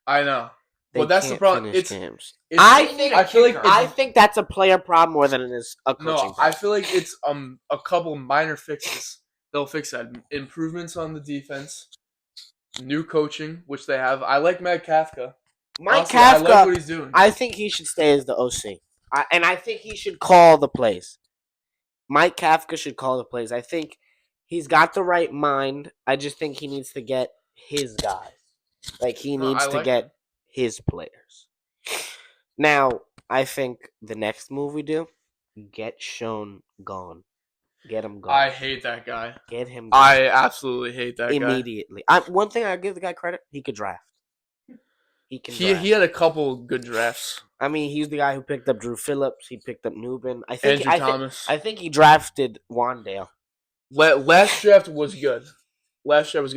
Speaker 2: I know.
Speaker 1: They
Speaker 2: Well, that's the
Speaker 1: can't
Speaker 2: problem.
Speaker 1: finish
Speaker 2: It's,
Speaker 1: games.
Speaker 2: it's
Speaker 1: I
Speaker 2: feel like
Speaker 1: I think that's a player problem more than it is a coaching
Speaker 2: no,
Speaker 1: problem.
Speaker 2: I feel like it's a couple minor fixes. They'll fix that. Improvements on the defense, new coaching, which they have. I like Matt Kafka.
Speaker 1: Mike
Speaker 2: Honestly, I like
Speaker 1: Kafka,
Speaker 2: what he's doing.
Speaker 1: I think he should stay as the OC. And I think he should call the plays. Mike Kafka should call the plays. I think he's got the right mind. I just think he needs to get his guys. Like, he
Speaker 2: No,
Speaker 1: needs
Speaker 2: I
Speaker 1: to
Speaker 2: like
Speaker 1: get
Speaker 2: him.
Speaker 1: his players. Now, I think the next move we do, get Schoen gone. Get him gone.
Speaker 2: I hate that guy.
Speaker 1: Get him gone.
Speaker 2: I absolutely hate that guy.
Speaker 1: immediately. One thing I give the guy credit, he could draft. He can draft.
Speaker 2: He had a couple good drafts.
Speaker 1: I mean, he's the guy who picked up Drew Phillips. He picked up Newbin.
Speaker 2: Andrew Thomas.
Speaker 1: I think he drafted Wandale.
Speaker 2: Last draft was good.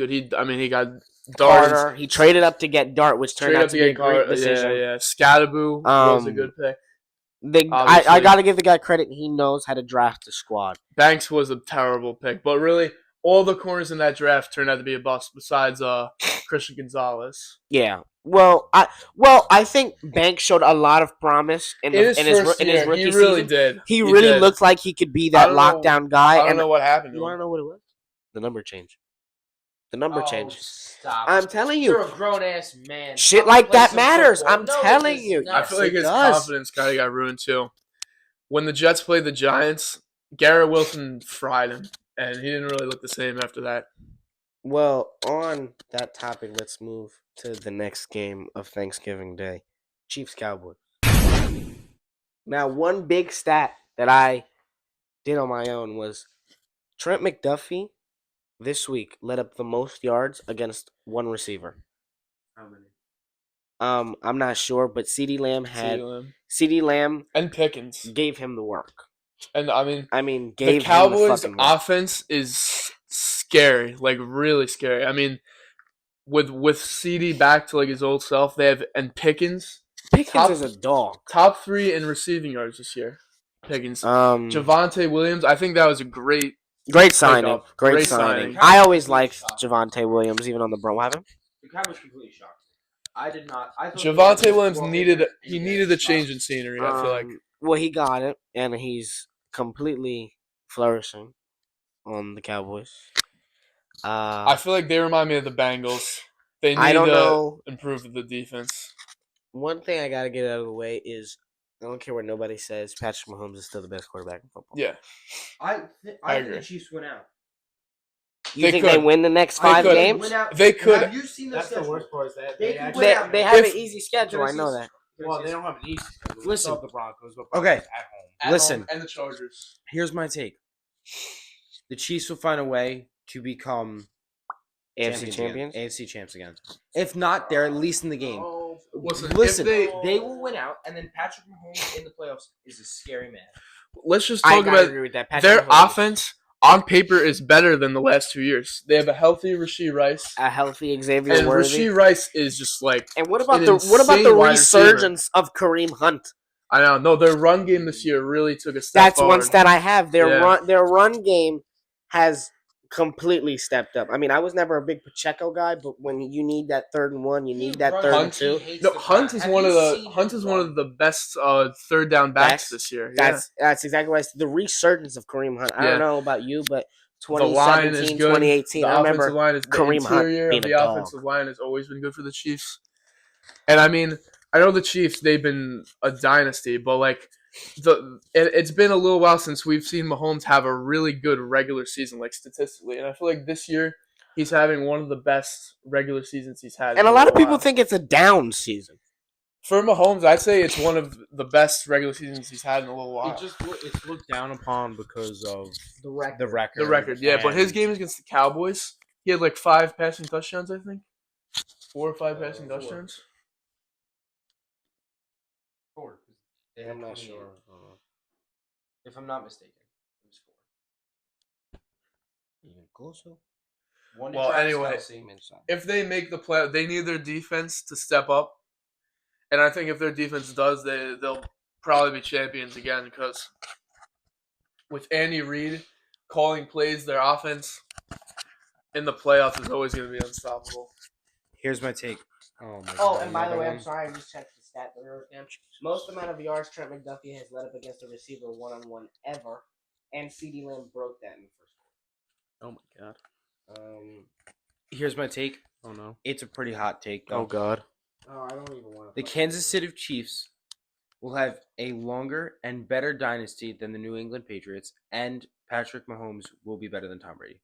Speaker 2: He got
Speaker 1: Carter.
Speaker 2: Dart.
Speaker 1: He traded up to get Dart, which turned out to be a great decision.
Speaker 2: Yeah. Scottaboo was a
Speaker 1: Um,
Speaker 2: good pick.
Speaker 1: I
Speaker 2: Obviously.
Speaker 1: got to give the guy credit. He knows how to draft a squad.
Speaker 2: Banks was a terrible pick, but really, all the corners in that draft turned out to be a bust. Besides Christian Gonzalez.
Speaker 1: Yeah. Well, I think Banks showed a lot of promise in his rookie
Speaker 2: he really
Speaker 1: season.
Speaker 2: did.
Speaker 1: He really
Speaker 2: did.
Speaker 1: looked like he could be
Speaker 2: I
Speaker 1: that
Speaker 2: don't know-
Speaker 1: lockdown guy.
Speaker 2: I don't
Speaker 1: and
Speaker 2: know what happened.
Speaker 1: you
Speaker 2: To
Speaker 1: want to
Speaker 2: him.
Speaker 1: know what it was? The number change. The number change.
Speaker 6: Stop.
Speaker 1: I'm telling
Speaker 6: You're
Speaker 1: you,
Speaker 6: a grown ass man.
Speaker 1: shit
Speaker 6: Come
Speaker 1: like
Speaker 6: play
Speaker 1: that
Speaker 6: some
Speaker 1: matters.
Speaker 6: football.
Speaker 1: I'm
Speaker 6: No, it
Speaker 1: telling
Speaker 6: does
Speaker 1: you.
Speaker 6: not.
Speaker 2: I feel like
Speaker 1: it
Speaker 2: his
Speaker 1: does.
Speaker 2: confidence kind of got ruined too. When the Jets played the Giants, Garrett Wilson fried him, and he didn't really look the same after that.
Speaker 1: Well, on that topic, let's move to the next game of Thanksgiving Day. Chiefs Cowboys. Now, one big stat that I did on my own was Trent McDuffie this week led up the most yards against one receiver.
Speaker 2: How many?
Speaker 1: I'm not sure, but CeeDee Lamb
Speaker 2: CeeDee Lamb.
Speaker 1: CeeDee Lamb
Speaker 2: And Pickens.
Speaker 1: gave him the work.
Speaker 2: And I mean,
Speaker 1: Gave
Speaker 2: the
Speaker 1: him the
Speaker 2: Cowboys'
Speaker 1: fucking work.
Speaker 2: offense is scary, like really scary. I mean, with CD back to like his old self, they have and Pickens
Speaker 1: Pickens is a dog.
Speaker 2: top 3 in receiving yards this year. Pickens,
Speaker 1: Um,
Speaker 2: Javonte Williams. I think that was a great.
Speaker 1: Great signing.
Speaker 2: Pickup.
Speaker 1: Great
Speaker 2: Great
Speaker 1: signing.
Speaker 2: signing.
Speaker 1: I always liked Javonte Williams, even on the Brown. What happened?
Speaker 6: The Cowboys completely shocked. I did not. I thought the
Speaker 2: Javante
Speaker 6: Eagles
Speaker 2: Williams
Speaker 6: were
Speaker 2: needed
Speaker 6: over
Speaker 2: he
Speaker 6: in
Speaker 2: needed a
Speaker 6: this
Speaker 2: change
Speaker 6: spot.
Speaker 2: in scenery. I feel like
Speaker 1: Well, he got it, and he's completely flourishing on the Cowboys.
Speaker 2: I feel like they remind me of the Bengals. They
Speaker 1: I
Speaker 2: need
Speaker 1: don't
Speaker 2: to
Speaker 1: know.
Speaker 2: improve the defense.
Speaker 1: One thing I gotta get out of the way is I don't care what nobody says. Patrick Mahomes is still the best quarterback in football.
Speaker 2: Yeah,
Speaker 6: I
Speaker 2: I
Speaker 6: think
Speaker 2: agree.
Speaker 6: the Chiefs went out.
Speaker 1: You
Speaker 2: They
Speaker 1: think they
Speaker 2: could.
Speaker 1: win the next
Speaker 2: They
Speaker 1: 5
Speaker 2: could.
Speaker 1: games?
Speaker 6: Went out.
Speaker 2: They could.
Speaker 6: Have you seen their
Speaker 4: That's the
Speaker 6: schedule?
Speaker 4: worst part. Is that
Speaker 6: They
Speaker 4: they
Speaker 6: could
Speaker 4: actually
Speaker 6: win out.
Speaker 1: They have
Speaker 2: If-
Speaker 1: an easy schedule. I know that.
Speaker 4: well, they don't have an easy schedule.
Speaker 1: Listen.
Speaker 4: Still have the Broncos, but
Speaker 8: Okay.
Speaker 4: Broncos at home.
Speaker 2: At
Speaker 8: Listen.
Speaker 2: home, and the Chargers.
Speaker 8: Here's my take. The Chiefs will find a way to become
Speaker 1: AFC
Speaker 8: champions
Speaker 1: champions?
Speaker 8: again. AFC champs again. If not, they're at least in the game.
Speaker 2: Listen, if
Speaker 6: They will win out, and then Patrick Mahomes in the playoffs is a scary man.
Speaker 2: let's just
Speaker 1: I
Speaker 2: talk
Speaker 1: gotta
Speaker 2: about
Speaker 1: agree with that.
Speaker 2: their
Speaker 1: Patrick Mahomes is
Speaker 2: offense on paper is better than the last 2 years. They have a healthy Rasheed Rice,
Speaker 1: a healthy Xavier
Speaker 2: and
Speaker 1: Worthy.
Speaker 2: Rasheed Rice is just like
Speaker 1: And what about
Speaker 2: an
Speaker 1: the
Speaker 2: insane wide receiver.
Speaker 1: resurgence of Kareem Hunt?
Speaker 2: I don't know. Their run game this year really took a step
Speaker 1: That's
Speaker 2: forward.
Speaker 1: one stat I have. Their
Speaker 2: Yeah.
Speaker 1: run game has completely stepped up. I mean, I was never a big Pacheco guy, but when you need that 3rd and 1, you need that 3rd and
Speaker 2: Hunt-
Speaker 1: 2.
Speaker 2: No, Hunt is one of the best third down backs
Speaker 1: Backs?
Speaker 2: this year. Yeah.
Speaker 1: That's exactly what I said. The resurgence of Kareem Hunt. I
Speaker 2: Yeah.
Speaker 1: don't know about you, but
Speaker 2: The line is
Speaker 1: 2017,
Speaker 2: good.
Speaker 1: 2018,
Speaker 2: The
Speaker 1: I
Speaker 2: offensive
Speaker 1: remember
Speaker 2: line is the
Speaker 1: Kareem Hunt
Speaker 2: interior
Speaker 1: being
Speaker 2: of
Speaker 1: a
Speaker 2: the
Speaker 1: dog.
Speaker 2: offensive line has always been good for the Chiefs. And I mean, I know the Chiefs, they've been a dynasty, but like it's been a little while since we've seen Mahomes have a really good regular season, like statistically. And I feel like this year he's having one of the best regular seasons he's had.
Speaker 1: And
Speaker 2: in
Speaker 1: a lot of
Speaker 2: little
Speaker 1: people
Speaker 2: while.
Speaker 1: think it's a down season.
Speaker 2: For Mahomes, I'd say it's one of the best regular seasons he's had in a little while.
Speaker 4: It's looked down upon because of
Speaker 6: The record.
Speaker 4: the record.
Speaker 2: The record, yeah, but his
Speaker 4: and-
Speaker 2: game against the Cowboys, he had like 5 passing touchdowns, I think. 4 or 5 passing touchdowns.
Speaker 6: I'm not sure. If I'm not mistaken, it was 4.
Speaker 1: Even closer.
Speaker 6: One to
Speaker 2: Well,
Speaker 6: Travis
Speaker 2: anyway,
Speaker 6: Kelce.
Speaker 2: if they make the play, they need their defense to step up, and I think if their defense does, they'll probably be champions again because with Andy Reid calling plays, their offense in the playoffs is always going to be unstoppable.
Speaker 8: Here's my take. Oh my
Speaker 1: Oh,
Speaker 8: God,
Speaker 1: and by the
Speaker 8: another
Speaker 1: way, I'm
Speaker 8: one.
Speaker 1: sorry, I just checked the stat that we wrote down. Most amount of yards Trent McDuffie has led up against a receiver one-on-one ever, and CeeDee Lamb broke that in the first
Speaker 4: Oh my god.
Speaker 1: quarter.
Speaker 8: Here's my take.
Speaker 4: Oh no.
Speaker 8: It's a pretty hot take, though.
Speaker 4: Oh god.
Speaker 1: Oh, I don't even want to.
Speaker 8: The Kansas City Chiefs will have a longer and better dynasty than the New England Patriots, and Patrick Mahomes will be better than Tom Brady.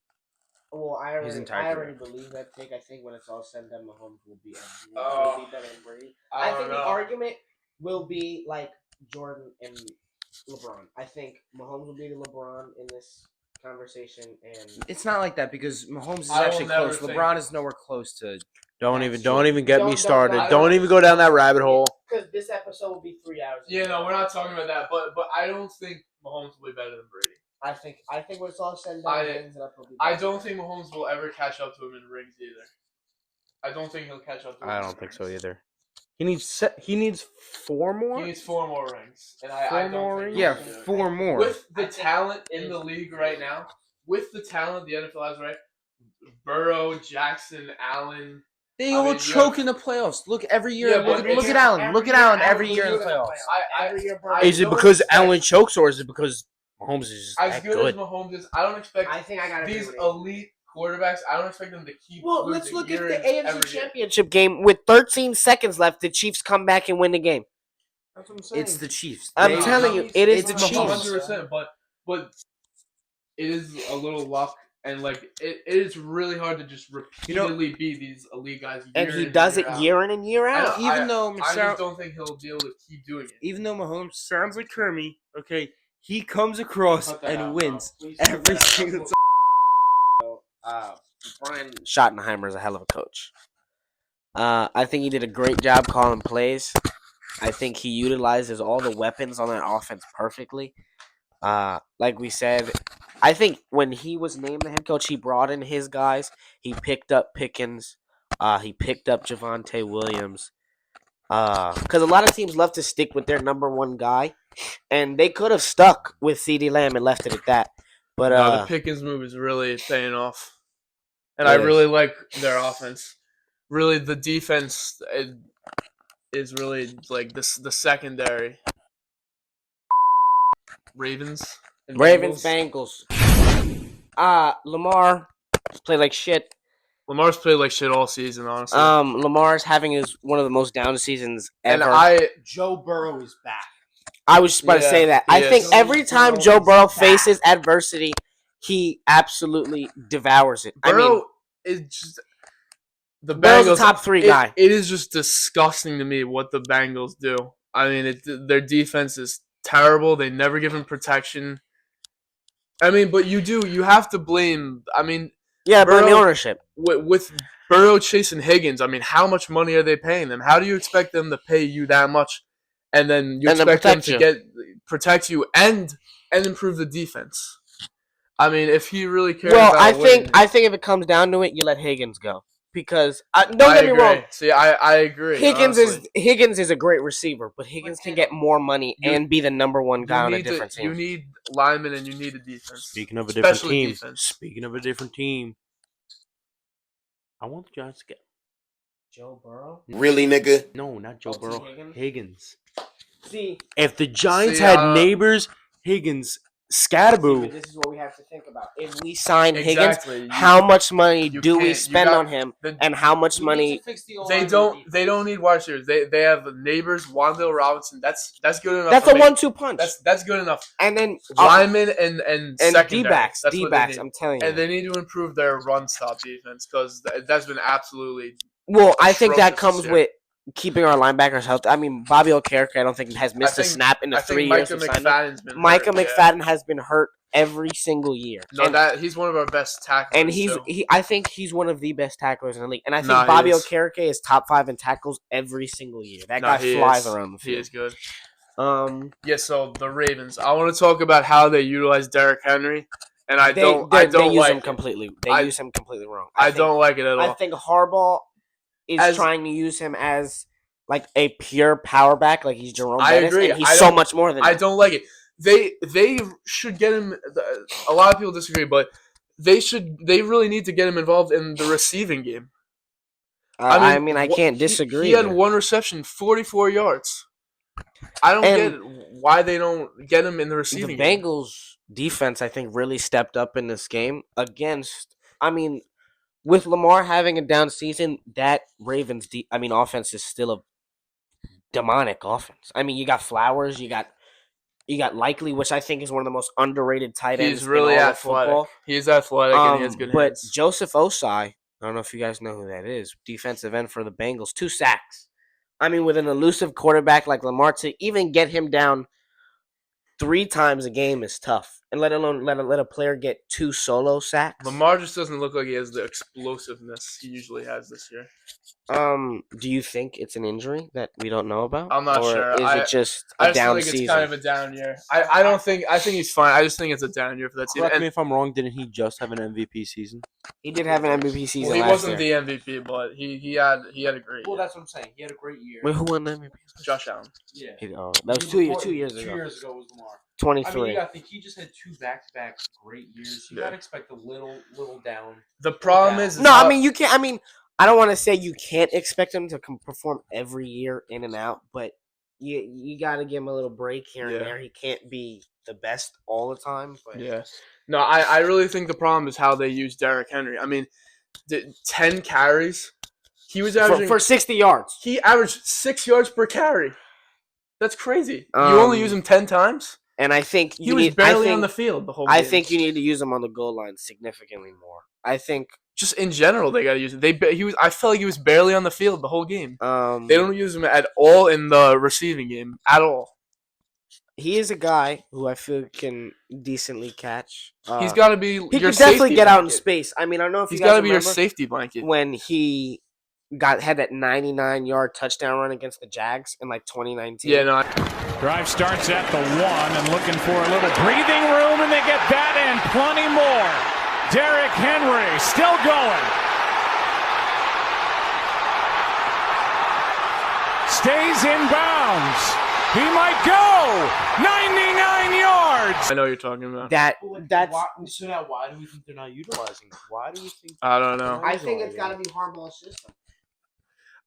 Speaker 1: Well,
Speaker 8: His entire
Speaker 1: I already
Speaker 8: career.
Speaker 1: believe that take. I think when it's all said and done, Mahomes will be better than Brady.
Speaker 2: I
Speaker 1: I
Speaker 2: don't
Speaker 1: think the
Speaker 2: know.
Speaker 1: argument will be like Jordan and LeBron. I think Mahomes will be the LeBron in this conversation, and
Speaker 8: It's not like that because Mahomes is
Speaker 2: I will
Speaker 8: actually
Speaker 2: never
Speaker 8: close.
Speaker 2: think-
Speaker 8: LeBron is nowhere close to.
Speaker 4: Don't
Speaker 1: That's
Speaker 4: even get
Speaker 1: Don't-
Speaker 4: me
Speaker 1: don't-
Speaker 4: started.
Speaker 2: I
Speaker 4: Don't
Speaker 2: don't-
Speaker 4: even go down that rabbit hole.
Speaker 1: because this episode will be 3 hours.
Speaker 2: Yeah, no, we're not talking about that, but I don't think Mahomes will be better than Brady.
Speaker 1: I think when it's all said and done,
Speaker 2: I-
Speaker 1: he ends it up. He'll be
Speaker 2: I
Speaker 1: better.
Speaker 2: don't think Mahomes will ever catch up to him in rings either. I don't think he'll catch up to him.
Speaker 4: I
Speaker 2: in
Speaker 4: don't think so
Speaker 2: rings.
Speaker 4: either. He needs 4 more.
Speaker 2: He needs 4 more rings, and I
Speaker 4: Four
Speaker 2: don't
Speaker 4: more
Speaker 2: think
Speaker 4: rings?
Speaker 2: he
Speaker 8: Yeah,
Speaker 2: will do it.
Speaker 8: 4 more.
Speaker 2: With the
Speaker 1: I think
Speaker 2: talent in
Speaker 1: if-
Speaker 2: the league right now, with the talent the NFL has, right? Burrow, Jackson, Allen.
Speaker 8: They
Speaker 2: I
Speaker 8: all
Speaker 2: mean,
Speaker 8: choke in the playoffs. Look every year.
Speaker 2: Yeah,
Speaker 8: look,
Speaker 2: but
Speaker 8: at- look
Speaker 2: it's-
Speaker 8: at Allen. Look at Allen every year in the
Speaker 1: will
Speaker 8: playoffs.
Speaker 1: Every year, Burrow.
Speaker 4: Is it
Speaker 2: don't
Speaker 4: because
Speaker 2: expect-
Speaker 4: Allen chokes or is it because Mahomes is just
Speaker 2: As
Speaker 4: that
Speaker 2: good,
Speaker 4: good?
Speaker 2: as Mahomes is, I don't expect
Speaker 1: I think I got
Speaker 2: these elite quarterbacks. I don't expect them to keep.
Speaker 1: Well,
Speaker 2: losing
Speaker 1: let's look at
Speaker 2: year
Speaker 1: the
Speaker 2: in
Speaker 1: AFC
Speaker 2: every year.
Speaker 1: Championship game with 13 seconds left. The Chiefs come back and win the game.
Speaker 6: That's what I'm saying.
Speaker 8: It's the Chiefs.
Speaker 1: I'm
Speaker 8: They-
Speaker 1: telling you, it is
Speaker 8: it's
Speaker 1: the
Speaker 8: Mahomes.
Speaker 1: Chiefs.
Speaker 2: 100%. But it is a little luck, and like it is really hard to just repeatedly be these elite guys.
Speaker 1: And
Speaker 2: year
Speaker 1: he
Speaker 2: in
Speaker 1: does it
Speaker 2: out.
Speaker 1: year in and year
Speaker 2: I
Speaker 1: out.
Speaker 2: don't-
Speaker 8: Even though
Speaker 2: I
Speaker 8: Sarah-
Speaker 2: just don't think he'll be able to keep doing it.
Speaker 8: Even though Mahomes sounds like Kermit, okay, he comes across
Speaker 2: Cut that
Speaker 8: and
Speaker 2: out,
Speaker 8: wins
Speaker 2: bro. Please cut
Speaker 8: every
Speaker 2: that out.
Speaker 8: single time.
Speaker 1: Brian Schottenheimer is a hell of a coach. I think he did a great job calling plays. I think he utilizes all the weapons on that offense perfectly. Like we said, I think when he was named the head coach, he brought in his guys. He picked up Pickens. He picked up Javonte Williams. Because a lot of teams love to stick with their number one guy, and they could have stuck with CeeDee Lamb and left it at that. But
Speaker 2: No, the Pickens move is really paying off, and I
Speaker 1: It is.
Speaker 2: really like their offense. really the defense is really like the secondary. Ravens. And
Speaker 1: Ravens,
Speaker 2: Bengals.
Speaker 1: Bengals. Lamar played like shit.
Speaker 2: Lamar's played like shit all season, honestly.
Speaker 1: Lamar's having one of the most down seasons ever.
Speaker 2: and
Speaker 6: Joe Burrow is back.
Speaker 1: I was just about to
Speaker 2: Yeah,
Speaker 1: say that.
Speaker 2: he
Speaker 1: I think
Speaker 2: is.
Speaker 1: every time
Speaker 6: Burrow
Speaker 1: Joe
Speaker 6: is
Speaker 1: Burrow
Speaker 6: back.
Speaker 1: faces adversity, he absolutely devours it.
Speaker 2: Burrow is just the
Speaker 1: Burrow's a
Speaker 2: Bengals.
Speaker 1: top 3 guy.
Speaker 2: It is just disgusting to me what the Bengals do. I mean, their defense is terrible. They never give him protection. I mean, but you have to blame. I mean,
Speaker 1: Yeah, but the
Speaker 2: Burrow-
Speaker 1: ownership.
Speaker 2: with Burrow chasing Higgins, I mean, how much money are they paying them? How do you expect them to pay you that much, and then you
Speaker 1: And then
Speaker 2: expect them
Speaker 1: protect
Speaker 2: to protect you and improve the defense? I mean, if he really cares
Speaker 1: Well,
Speaker 2: about
Speaker 1: I
Speaker 2: winning,
Speaker 1: think if it comes down to it, you let Higgins go because don't
Speaker 2: I
Speaker 1: get me
Speaker 2: agree.
Speaker 1: wrong.
Speaker 2: See, I agree.
Speaker 1: Higgins
Speaker 2: honestly.
Speaker 1: is a great receiver, but Higgins can get more money
Speaker 2: You-
Speaker 1: and be the number one guy on a
Speaker 2: need
Speaker 1: different
Speaker 2: you
Speaker 1: team.
Speaker 2: need linemen and you need a defense.
Speaker 4: Speaking of a different
Speaker 2: Especially
Speaker 4: team.
Speaker 2: defense.
Speaker 4: Speaking of a different team. I want the Giants to get.
Speaker 6: Joe Burrow?
Speaker 3: Really, nigga?
Speaker 4: No, not Joe
Speaker 6: Oh, T.
Speaker 4: Burrow.
Speaker 6: Higgins?
Speaker 4: Higgins.
Speaker 1: See,
Speaker 4: If the Giants
Speaker 2: See,
Speaker 4: had neighbors, Higgins,
Speaker 1: but
Speaker 4: Scatterboo.
Speaker 1: this is what we have to think about. If we sign Higgins,
Speaker 2: Exactly. You-
Speaker 1: how much money
Speaker 2: you
Speaker 1: do we
Speaker 2: can't- you
Speaker 1: spend
Speaker 2: got-
Speaker 1: on him,
Speaker 2: the-
Speaker 1: and how much
Speaker 6: We
Speaker 1: money?
Speaker 6: need to fix the
Speaker 2: They
Speaker 6: O-line
Speaker 2: don't.
Speaker 6: defense.
Speaker 2: They don't need wide receivers. They have neighbors. Wandale Robinson. That's good enough.
Speaker 1: That's
Speaker 2: for
Speaker 1: a
Speaker 2: me.
Speaker 1: 1-2 punch.
Speaker 2: That's good enough.
Speaker 1: And then
Speaker 2: Linemen and
Speaker 1: and
Speaker 2: secondary.
Speaker 1: D-backs,
Speaker 2: That's what they
Speaker 1: D-backs.
Speaker 2: need.
Speaker 1: I'm telling you.
Speaker 2: And they need to improve their run stop defense because that's been absolutely.
Speaker 1: Well, I think that
Speaker 2: atrocious
Speaker 1: comes
Speaker 2: this year.
Speaker 1: with keeping our linebackers healthy. I mean, Bobby Okereke, I don't think has missed a
Speaker 2: think-
Speaker 1: snap in the
Speaker 2: I
Speaker 1: 3
Speaker 2: think
Speaker 1: years.
Speaker 2: Micah
Speaker 1: we signed him.
Speaker 2: McFadden's been
Speaker 1: Micah
Speaker 2: hurt, yeah.
Speaker 1: McFadden has been hurt every single year.
Speaker 2: No,
Speaker 1: and,
Speaker 2: he's one of our best tacklers.
Speaker 1: and
Speaker 2: too.
Speaker 1: I think he's one of the best tacklers in the league. And I think
Speaker 2: Nah, he
Speaker 1: Bobby
Speaker 2: is.
Speaker 1: Okereke is top 5 in tackles every single year. That
Speaker 2: Nah,
Speaker 1: guy
Speaker 2: he
Speaker 1: flies
Speaker 2: is.
Speaker 1: around the
Speaker 2: He
Speaker 1: field.
Speaker 2: is good.
Speaker 1: Um,
Speaker 2: Yeah, so the Ravens. I want to talk about how they utilize Derrick Henry, and I
Speaker 1: they
Speaker 2: don't
Speaker 1: use
Speaker 2: like
Speaker 1: him
Speaker 2: it.
Speaker 1: completely. They
Speaker 2: I-
Speaker 1: use him completely wrong.
Speaker 2: I
Speaker 1: think-
Speaker 2: don't like it at all.
Speaker 1: I think Harbaugh is
Speaker 2: As-
Speaker 1: trying to use him as like a pure power back, like he's Jerome
Speaker 2: I
Speaker 1: Bettis,
Speaker 2: agree.
Speaker 1: and he's
Speaker 2: I
Speaker 1: so
Speaker 2: don't-
Speaker 1: much more than
Speaker 2: I
Speaker 1: that.
Speaker 2: don't like it. They should get him. A lot of people disagree, but they really need to get him involved in the receiving game.
Speaker 1: I mean, I
Speaker 2: wha-
Speaker 1: can't disagree.
Speaker 2: He had
Speaker 1: there.
Speaker 2: one reception, 44 yards. I don't
Speaker 1: And
Speaker 2: get why they don't get him in the
Speaker 1: the
Speaker 2: receiving game.
Speaker 1: Bengals defense, I think, really stepped up in this game against. I mean, with Lamar having a down season, that Ravens, offense is still a demonic offense. I mean, you got Flowers, you got Likely, which I think is one of the most underrated tight ends.
Speaker 2: He's really
Speaker 1: in all of
Speaker 2: athletic.
Speaker 1: football.
Speaker 2: He's athletic and he has good
Speaker 1: But
Speaker 2: hands.
Speaker 1: Joseph Osai, I don't know if you guys know who that is, defensive end for the Bengals, 2 sacks. I mean, with an elusive quarterback like Lamar, to even get him down 3 times a game is tough, and let alone let a player get 2 solo sacks.
Speaker 2: Lamar just doesn't look like he has the explosiveness he usually has this year.
Speaker 1: Do you think it's an injury that we don't know about?
Speaker 2: I'm not
Speaker 1: or
Speaker 2: sure.
Speaker 1: Is
Speaker 2: I
Speaker 1: it just
Speaker 2: I
Speaker 1: a
Speaker 2: just
Speaker 1: down
Speaker 2: think
Speaker 1: season?
Speaker 2: it's kind of a down year. I think he's fine. I just think it's a down year for that season.
Speaker 4: Correct
Speaker 2: And
Speaker 4: me if I'm wrong. Didn't he just have an MVP season?
Speaker 1: He did have an MVP season
Speaker 2: he
Speaker 1: last
Speaker 2: wasn't
Speaker 1: year.
Speaker 2: the MVP, but he had a great
Speaker 6: Well,
Speaker 2: year.
Speaker 6: that's what I'm saying. He had a great year.
Speaker 1: Wait, who won the MVP?
Speaker 2: Josh Allen.
Speaker 6: Yeah.
Speaker 1: That was
Speaker 6: Year
Speaker 1: 2 years.
Speaker 6: before-
Speaker 1: 2 years
Speaker 6: 2
Speaker 1: ago.
Speaker 6: years ago was Lamar. I
Speaker 1: 23.
Speaker 6: mean, you got to think he just had 2 back-to-back great years. You
Speaker 2: Yeah.
Speaker 6: got to expect a little down.
Speaker 2: The problem
Speaker 6: down.
Speaker 2: is
Speaker 1: No,
Speaker 2: how-
Speaker 1: I mean you can't. I mean, I don't want to say you can't expect him to perform every year in and out, but you got to give him a little break here and
Speaker 2: Yeah.
Speaker 1: there. He can't be the best all the time. But
Speaker 2: Yeah. No, I really think the problem is how they use Derrick Henry. I mean, 10 carries. He was averaging
Speaker 1: for 60 yards.
Speaker 2: he averaged 6 yards per carry. That's crazy. You only use him 10 times?
Speaker 1: And I think
Speaker 2: He was barely on the field the whole game.
Speaker 1: I think you need to use him on the goal line significantly more. I think
Speaker 2: just in general they got to use him. I felt like he was barely on the field the whole game. They don't use him at all in the receiving game at all.
Speaker 1: he is a guy who I feel can decently catch.
Speaker 2: He's got to be
Speaker 1: He
Speaker 2: your
Speaker 1: can definitely
Speaker 2: safety
Speaker 1: get out in
Speaker 2: blanket.
Speaker 1: space. I mean, I don't know if
Speaker 2: He's
Speaker 1: you guys
Speaker 2: got to be your
Speaker 1: remember
Speaker 2: safety blanket.
Speaker 1: when he had that 99-yard touchdown run against the Jags in like 2019.
Speaker 2: Yeah, no.
Speaker 5: Drive starts at the 1 and looking for a little breathing room, and they get that and plenty more. Derrick Henry still going. Stays in bounds. He might go 99 yards.
Speaker 2: I know what you're talking about.
Speaker 1: That's
Speaker 6: So now, why do we think
Speaker 4: They're not utilizing it. Why do you think?
Speaker 2: I don't know.
Speaker 1: I think it's got to be Harbaugh's system.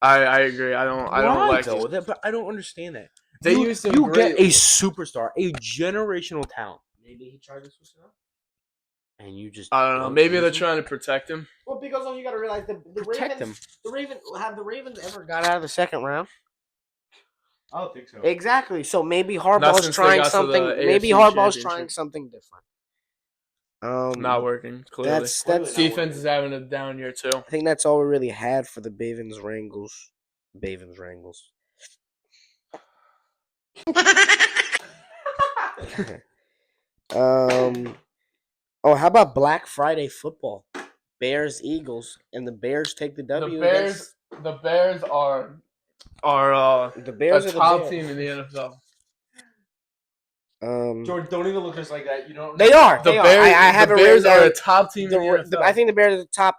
Speaker 2: I agree. I don't
Speaker 4: Why,
Speaker 2: like
Speaker 4: though?
Speaker 2: it.
Speaker 4: But I don't understand that.
Speaker 2: They
Speaker 4: you,
Speaker 2: used him
Speaker 4: you
Speaker 2: great.
Speaker 4: get a superstar, a generational talent,
Speaker 6: Maybe he tried to switch it up.
Speaker 4: and you just
Speaker 2: I don't know. Maybe they're trying to protect him.
Speaker 1: Well, because you got to realize the
Speaker 4: protect
Speaker 1: Ravens.
Speaker 4: them.
Speaker 1: Have the Ravens ever got out of the second round?
Speaker 3: I don't think so.
Speaker 1: Exactly. So maybe
Speaker 2: Not
Speaker 1: Harbaugh's
Speaker 2: since they
Speaker 1: trying
Speaker 2: got to
Speaker 1: something.
Speaker 2: the
Speaker 1: Maybe
Speaker 2: AFC
Speaker 1: Harbaugh's
Speaker 2: Championship.
Speaker 1: trying something different.
Speaker 2: Not working. Clearly,
Speaker 1: That's
Speaker 2: defense is having a down year too.
Speaker 1: I think that's all we really had for the Bavens Wrangles. Bavens Wrangles. Oh, how about Black Friday football? Bears Eagles, and the Bears take the W.
Speaker 2: The Bears are
Speaker 1: The Bears
Speaker 2: a
Speaker 1: are the
Speaker 2: top
Speaker 1: Bears.
Speaker 2: team in the NFL.
Speaker 3: Jordan, don't even look just like that. You don't.
Speaker 1: They are.
Speaker 2: The
Speaker 1: They
Speaker 2: Bears,
Speaker 1: are. I have
Speaker 2: the
Speaker 1: it
Speaker 2: Bears
Speaker 1: written
Speaker 2: are a
Speaker 1: down.
Speaker 2: top team in the NFL.
Speaker 1: I think the Bears are the top.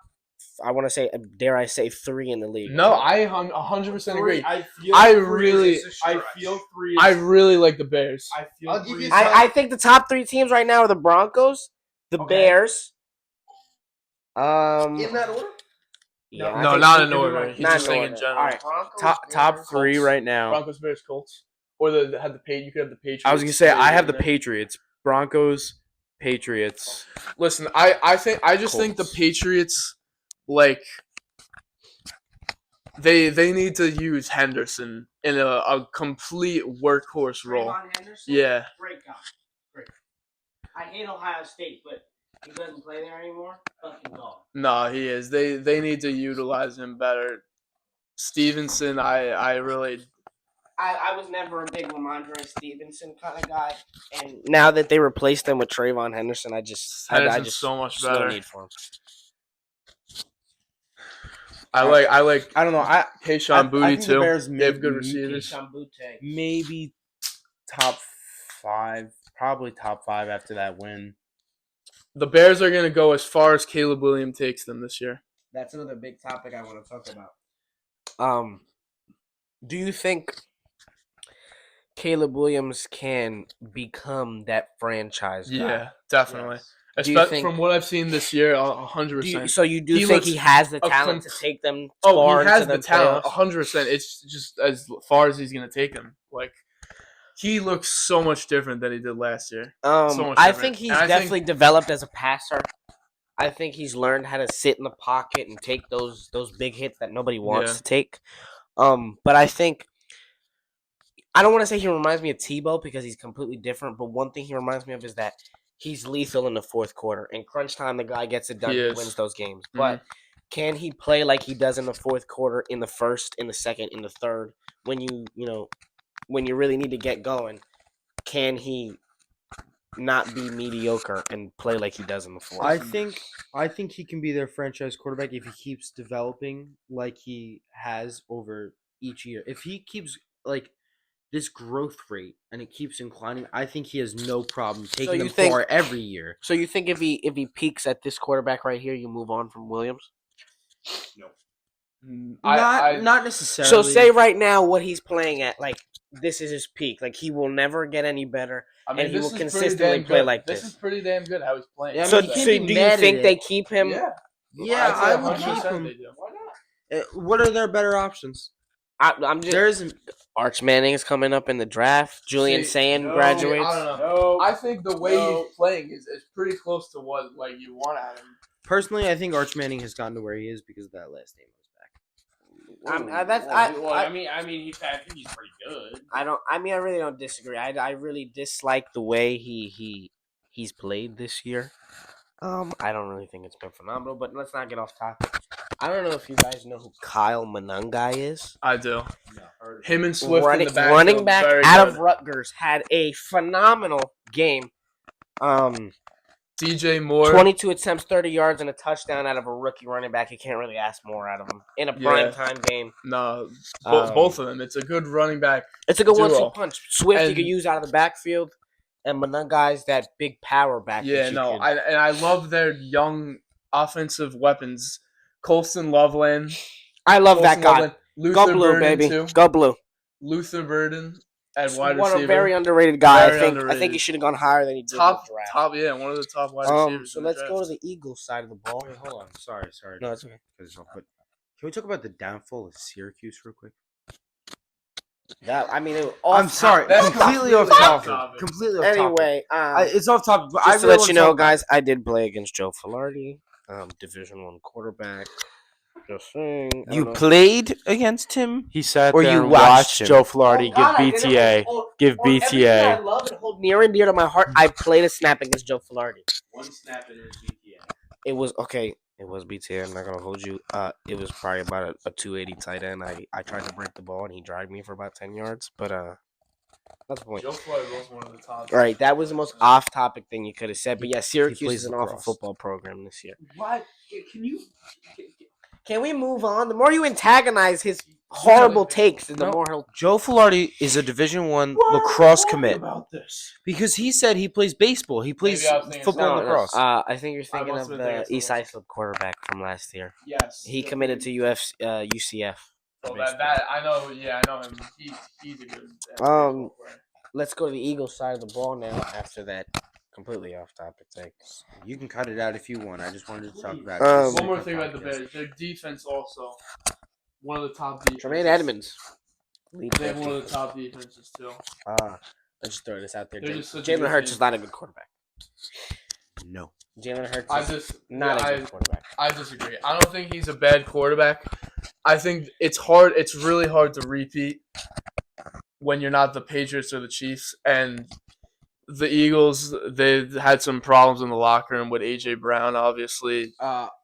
Speaker 1: I want to say, dare I say, 3 in the league.
Speaker 2: No, I 100% agree.
Speaker 3: I feel
Speaker 2: I
Speaker 3: three
Speaker 2: really-
Speaker 3: is a stretch. I feel three.
Speaker 2: I
Speaker 3: Is,
Speaker 2: really like the Bears.
Speaker 3: I feel
Speaker 6: I'll give
Speaker 3: three
Speaker 6: you
Speaker 3: is-
Speaker 1: I think the top 3 teams right now are the Broncos, the
Speaker 3: Okay.
Speaker 1: Bears.
Speaker 3: in that order.
Speaker 1: Yeah, I
Speaker 2: No,
Speaker 1: think-
Speaker 2: not in
Speaker 3: you're
Speaker 2: order.
Speaker 3: right.
Speaker 2: He's
Speaker 1: Not
Speaker 2: just
Speaker 1: in
Speaker 2: saying
Speaker 1: order.
Speaker 2: in general.
Speaker 1: All right.
Speaker 4: Top
Speaker 1: Bears,
Speaker 4: 3
Speaker 1: Colts.
Speaker 4: right now.
Speaker 2: Broncos, Bears, Colts, or you could have the Patriots.
Speaker 4: I was gonna say I have the
Speaker 2: in there.
Speaker 4: Patriots, Broncos, Patriots.
Speaker 2: Listen, I just think the
Speaker 4: Colts.
Speaker 2: Patriots they need to use Henderson in a complete workhorse role.
Speaker 6: Trayvon Henderson?
Speaker 2: Yeah.
Speaker 6: Great guy. Great. I hate Ohio State, but he doesn't play there anymore. Fucking dog.
Speaker 2: No, he is. They need to utilize him better. Stevenson, I really
Speaker 1: I was never a big Ramondre Stevenson kind of guy, and now that they replaced him with Trayvon Henderson, I just
Speaker 2: Henderson's so much
Speaker 1: just no
Speaker 2: better.
Speaker 1: need for him.
Speaker 2: I like
Speaker 4: I don't know. I
Speaker 2: Keyshawn Booty
Speaker 4: think the
Speaker 2: too.
Speaker 4: Bears
Speaker 2: They have
Speaker 4: may-
Speaker 2: good receivers.
Speaker 6: Shambute.
Speaker 4: maybe top 5, probably top 5 after that win.
Speaker 2: The Bears are gonna go as far as Caleb Williams takes them this year.
Speaker 1: That's another big topic I want to talk about. Do you think Caleb Williams can become that franchise guy?
Speaker 2: Yeah, definitely.
Speaker 1: Do you
Speaker 2: Especially
Speaker 1: think-
Speaker 2: from what I've seen this year, 100%.
Speaker 1: So you do
Speaker 2: He
Speaker 1: think
Speaker 2: looks
Speaker 1: he has the
Speaker 2: a
Speaker 1: talent
Speaker 2: conf-
Speaker 1: to take them
Speaker 2: Oh,
Speaker 1: far
Speaker 2: he has
Speaker 1: into
Speaker 2: the talent,
Speaker 1: playoffs?
Speaker 2: 100%. It's just as far as he's gonna take him. Like he looks so much different than he did last year. so much
Speaker 1: I
Speaker 2: different.
Speaker 1: think he's
Speaker 2: And I think-
Speaker 1: definitely developed as a passer. I think he's learned how to sit in the pocket and take those big hits that nobody wants
Speaker 2: Yeah.
Speaker 1: to take. But I think I don't want to say he reminds me of Tebow because he's completely different. But one thing he reminds me of is that he's lethal in the fourth quarter. In crunch time, the guy gets it done.
Speaker 2: He
Speaker 1: He
Speaker 2: is.
Speaker 1: wins those games.
Speaker 2: Mhm.
Speaker 1: But can he play like he does in the fourth quarter, in the first, in the second, in the third? When when you really need to get going, can he not be mediocre and play like he does in the fourth?
Speaker 4: I think he can be their franchise quarterback if he keeps developing like he has over each year. If he keeps like this growth rate and it keeps inclining, I think he has no problem taking
Speaker 1: you
Speaker 4: them
Speaker 1: think-
Speaker 4: far every year.
Speaker 1: So you think if he peaks at this quarterback right here, you move on from Williams?
Speaker 4: Not necessarily.
Speaker 1: So say right now what he's playing at, like this is his peak. Like he will never get any better.
Speaker 2: I mean,
Speaker 1: and he
Speaker 2: this
Speaker 1: will
Speaker 2: is pretty
Speaker 1: consistently
Speaker 2: damn
Speaker 1: play
Speaker 2: good.
Speaker 1: like
Speaker 2: This
Speaker 1: this.
Speaker 2: is pretty damn good how he's playing.
Speaker 4: Yeah, I
Speaker 1: So,
Speaker 4: mean, you
Speaker 1: so
Speaker 4: can't
Speaker 1: do
Speaker 4: be
Speaker 1: you
Speaker 4: mad at
Speaker 1: think
Speaker 4: it.
Speaker 1: they keep him?
Speaker 2: Yeah.
Speaker 4: Yeah,
Speaker 2: I'd say
Speaker 4: I would
Speaker 2: 100%
Speaker 4: keep him.
Speaker 2: they do.
Speaker 3: Why not?
Speaker 4: What are their better options?
Speaker 1: I'm just.
Speaker 4: There isn't.
Speaker 1: Arch Manning is coming up in the draft. Julian
Speaker 2: See,
Speaker 1: Sand
Speaker 3: no,
Speaker 1: graduates.
Speaker 2: I don't know.
Speaker 3: No.
Speaker 2: I think the way
Speaker 3: No.
Speaker 2: he's playing is pretty close to what you want out of him.
Speaker 4: Personally, I think Arch Manning has gotten to where he is because of that last name was back.
Speaker 6: I mean, I think he's pretty good.
Speaker 1: I really don't disagree. I really dislike the way he's played this year. I don't really think it's been phenomenal. But let's not get off topic. I don't know if you guys know who Kyle Monangai is.
Speaker 2: I do.
Speaker 3: No, heard of
Speaker 2: Him and Swift
Speaker 1: running,
Speaker 2: in the backfield,
Speaker 1: running back
Speaker 2: very
Speaker 1: out
Speaker 2: good.
Speaker 1: of Rutgers had a phenomenal game.
Speaker 2: DJ Moore.
Speaker 1: 22 attempts, 30 yards, and a touchdown out of a rookie running back. You can't really ask more out of him in a prime time game.
Speaker 2: No,
Speaker 1: Um,
Speaker 2: both of them. It's a good running back.
Speaker 1: It's a good
Speaker 2: duo.
Speaker 1: one-two punch. Swift you
Speaker 2: And-
Speaker 1: could use out of the backfield, and Monangai's that big power back.
Speaker 2: Yeah,
Speaker 1: that you
Speaker 2: no,
Speaker 1: can-
Speaker 2: I love their young offensive weapons. Colston Loveland.
Speaker 1: I love that
Speaker 2: Colston
Speaker 1: guy.
Speaker 2: Loveland, Luther
Speaker 1: Go blue,
Speaker 2: Burden
Speaker 1: baby.
Speaker 2: too.
Speaker 1: Go blue.
Speaker 2: Luther Burden at
Speaker 1: He's
Speaker 2: wide
Speaker 1: one
Speaker 2: receiver.
Speaker 1: a very underrated guy.
Speaker 2: Very
Speaker 1: I think
Speaker 2: underrated.
Speaker 1: he should have gone higher than he did
Speaker 2: top,
Speaker 1: in the draft.
Speaker 2: top, yeah, one of the top wide receivers.
Speaker 1: So
Speaker 2: in the
Speaker 1: let's
Speaker 2: draft.
Speaker 1: go to the Eagles side of the ball.
Speaker 4: Wait, hold on. Sorry.
Speaker 1: No, it's okay.
Speaker 4: Because I'll put
Speaker 8: Can we talk about the downfall of Syracuse real quick?
Speaker 1: That I mean,
Speaker 8: I'm sorry,
Speaker 2: That's
Speaker 8: completely off
Speaker 2: completely
Speaker 8: topic.
Speaker 2: off topic.
Speaker 8: Completely off topic.
Speaker 1: Anyway,
Speaker 8: It's off topic, but
Speaker 1: just
Speaker 8: I
Speaker 1: to
Speaker 8: really
Speaker 1: let you
Speaker 8: wanna
Speaker 1: know,
Speaker 8: talk about
Speaker 1: guys, I did play against Joe Filardi, Division One quarterback. Just saying. I don't
Speaker 8: You
Speaker 1: know.
Speaker 8: played against him?
Speaker 4: He sat
Speaker 8: Or
Speaker 4: there
Speaker 8: you
Speaker 4: and
Speaker 8: watched
Speaker 4: watched
Speaker 8: him?
Speaker 4: Joe Flaherty
Speaker 1: Oh, God, I
Speaker 4: give
Speaker 1: didn't
Speaker 4: BTA.
Speaker 1: hold-
Speaker 4: Give
Speaker 1: on everything I
Speaker 4: BTA.
Speaker 1: love and hold near and dear to my heart. I played a snap against Joe Filardi.
Speaker 8: One snap in his BTA.
Speaker 1: It was okay. It was BTA. I'm not gonna hold you. It was probably about a 280 tight end. I tried to break the ball and he dragged me for about 10 yards. But that's the point.
Speaker 2: Joe Floyd was one of the top.
Speaker 1: All right, that was the most off-topic thing you could have said. But yeah, Syracuse
Speaker 8: plays
Speaker 1: is an awful
Speaker 8: lacrosse.
Speaker 1: football program this year.
Speaker 6: What? Can you?
Speaker 1: Can we move on? The more you antagonize his horrible takes, the
Speaker 8: No.
Speaker 1: more he'll.
Speaker 8: Joe Filardi is a Division One lacrosse commit
Speaker 3: about this.
Speaker 8: because he said he plays baseball. He plays
Speaker 2: Maybe I was thinking
Speaker 8: football and
Speaker 1: No,
Speaker 8: lacrosse.
Speaker 1: I think you're thinking
Speaker 2: must
Speaker 1: of
Speaker 2: have been
Speaker 1: the
Speaker 2: thinking
Speaker 1: East
Speaker 2: someone
Speaker 1: Islip quarterback from last year.
Speaker 2: Yes.
Speaker 1: He committed to UCF.
Speaker 2: So that I know. Yeah, I know him. He's a good.
Speaker 1: Um, Let's go to the Eagles side of the ball now. After that, completely off-topic take.
Speaker 8: You can cut it out if you want. I just wanted to talk about
Speaker 2: One more thing about the
Speaker 8: Bears.
Speaker 2: Bears. Their defense also one of the top defenses.
Speaker 1: Tremaine Edmonds. Lead
Speaker 2: They have one of
Speaker 1: left
Speaker 2: the top defenses too.
Speaker 1: Let's just throw this out there.
Speaker 2: They're just such a
Speaker 1: Jalen
Speaker 2: good
Speaker 1: Hurts
Speaker 2: team.
Speaker 1: is not a good quarterback.
Speaker 8: No.
Speaker 1: Jalen Hurts
Speaker 2: I
Speaker 1: is
Speaker 2: just
Speaker 1: not
Speaker 2: yeah,
Speaker 1: a good quarterback.
Speaker 2: I disagree. I don't think he's a bad quarterback. I think it's hard. It's really hard to repeat when you're not the Patriots or the Chiefs. And the Eagles, they've had some problems in the locker room with AJ Brown. Obviously,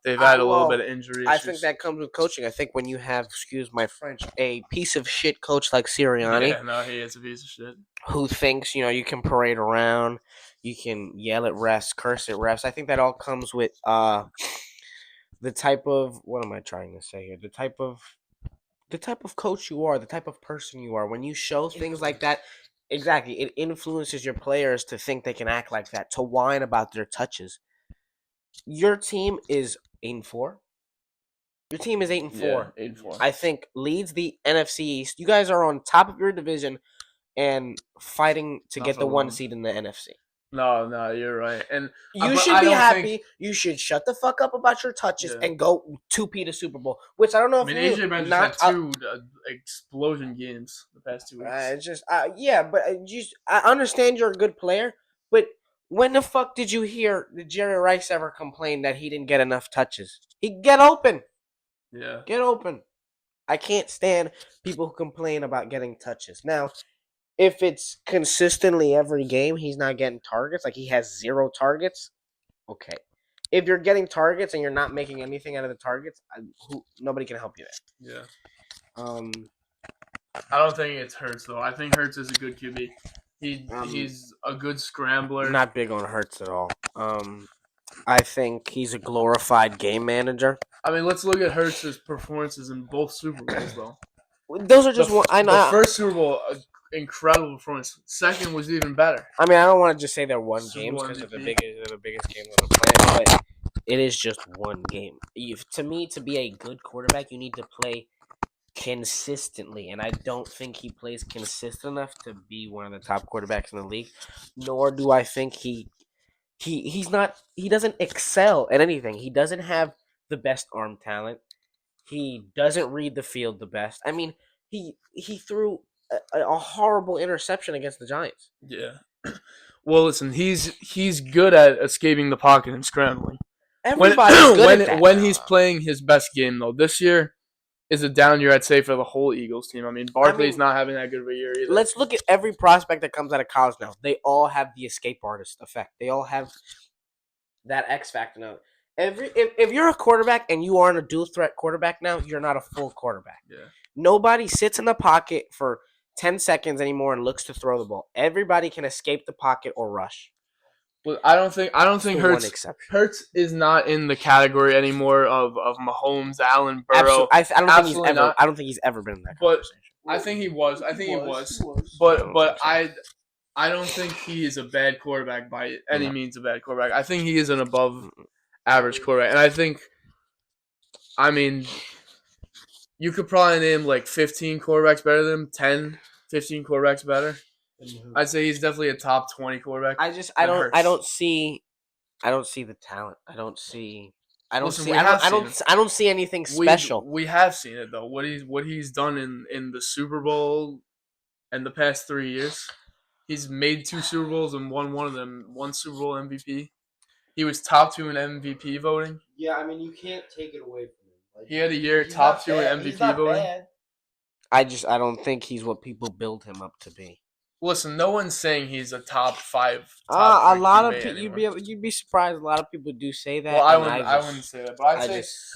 Speaker 2: they've had a little bit of injury issues.
Speaker 1: I think that comes with coaching. I think when you have, excuse my French, a piece of shit coach like Sirianni,
Speaker 2: Yeah, no, he is a piece of shit.
Speaker 1: who thinks you can parade around, you can yell at refs, curse at refs. I think that all comes with the type of, what am I trying to say here? The type of coach you are, the type of person you are. When you show things like that, exactly, it influences your players to think they can act like that, to whine about their touches. Your team is 8-4. Your team is 8-4.
Speaker 2: 8-4.
Speaker 1: I think leads the NFC East. You guys are on top of your division and fighting to
Speaker 2: Not
Speaker 1: get
Speaker 2: for
Speaker 1: the one
Speaker 2: long.
Speaker 1: seed in the NFC.
Speaker 2: No, you're right. And
Speaker 1: You
Speaker 2: but
Speaker 1: should
Speaker 2: I
Speaker 1: be
Speaker 2: don't
Speaker 1: happy.
Speaker 2: think-
Speaker 1: You should shut the fuck up about your touches
Speaker 2: Yeah.
Speaker 1: and go 2P to Super Bowl. Which I don't know
Speaker 2: I
Speaker 1: if
Speaker 2: mean,
Speaker 1: you
Speaker 2: AJ Brown
Speaker 1: not
Speaker 2: just had two explosion games the past 2 weeks.
Speaker 1: It's just yeah, but I understand you're a good player, but when the fuck did you hear Jerry Rice ever complain that he didn't get enough touches? He get open.
Speaker 2: Yeah.
Speaker 1: Get open. I can't stand people who complain about getting touches. Now, if it's consistently every game he's not getting targets, like he has 0 targets, okay. If you're getting targets and you're not making anything out of the targets, nobody can help you there.
Speaker 2: Yeah. I don't think it's Hurts though. I think Hurts is a good QB. He's a good scrambler.
Speaker 1: Not big on Hurts at all. I think he's a glorified game manager.
Speaker 2: I mean, let's look at Hurts' performances in both Super Bowls though.
Speaker 1: Those are just
Speaker 2: the,
Speaker 1: one. I
Speaker 2: the
Speaker 1: know.
Speaker 2: first Super Bowl, incredible performance. Second was even better.
Speaker 1: I mean, I don't want to just say they're one
Speaker 2: Super
Speaker 1: games
Speaker 2: Bowl
Speaker 1: because they're
Speaker 2: MVP.
Speaker 1: the biggest games on the planet, but it is just one game. To me, to be a good quarterback, you need to play consistently, and I don't think he plays consistent enough to be one of the top quarterbacks in the league. Nor do I think he's not. He doesn't excel at anything. He doesn't have the best arm talent. He doesn't read the field the best. I mean, he threw a horrible interception against the Giants.
Speaker 2: Yeah. Well, listen, he's good at escaping the pocket and scrambling.
Speaker 1: Everybody's good at that.
Speaker 2: When he's playing his best game though, this year is a down year, I'd say, for the whole Eagles team. I mean, Barkley's not having that good of a year either.
Speaker 1: Let's look at every prospect that comes out of college now. They all have the escape artist effect. They all have that X factor now. If you're a quarterback and you aren't a dual threat quarterback now, you're not a full quarterback.
Speaker 2: Yeah.
Speaker 1: Nobody sits in the pocket for 10 seconds anymore and looks to throw the ball. Everybody can escape the pocket or rush.
Speaker 2: Well, I don't think
Speaker 1: The one
Speaker 2: Hurts
Speaker 1: exception.
Speaker 2: Hurts is not in the category anymore of Mahomes, Allen, Burrow.
Speaker 1: I don't think
Speaker 2: Absolutely
Speaker 1: he's ever.
Speaker 2: not.
Speaker 1: I don't think he's ever been in that
Speaker 2: But
Speaker 1: conversation.
Speaker 2: I think he was. I think he was.
Speaker 1: I don't
Speaker 2: But
Speaker 1: think
Speaker 2: I don't think he is a bad quarterback by any
Speaker 1: No.
Speaker 2: means. A bad quarterback. I think he is an above average quarterback, and I think, I mean, you could probably name like 15 quarterbacks better than him, 10, 15 quarterbacks better. I'd say he's definitely a top 20 quarterback.
Speaker 1: I
Speaker 2: Hurts.
Speaker 1: don't see the talent. I don't see I don't
Speaker 2: Listen,
Speaker 1: see.
Speaker 2: we
Speaker 1: I don't.
Speaker 2: have
Speaker 1: I
Speaker 2: seen
Speaker 1: don't. I don't see anything special.
Speaker 2: We have seen it though. What he's done in the Super Bowl in the past 3 years. He's made 2 Super Bowls and won one of them. 1 Super Bowl MVP. He was top 2 in MVP voting.
Speaker 6: Yeah, I mean you can't take it away from him. Like,
Speaker 2: He had a year
Speaker 6: he's
Speaker 2: top
Speaker 6: not
Speaker 2: 2 in
Speaker 6: bad.
Speaker 2: MVP
Speaker 6: He's not
Speaker 2: voting.
Speaker 6: bad.
Speaker 1: I don't think he's what people build him up to be.
Speaker 2: Listen, no one's saying he's a top 5.
Speaker 1: A
Speaker 2: Top 3
Speaker 1: lot of
Speaker 2: QB
Speaker 1: people.
Speaker 2: anymore.
Speaker 1: You'd be surprised. A lot of people do say that.
Speaker 2: Well, I
Speaker 1: and
Speaker 2: wouldn't say that, but
Speaker 1: I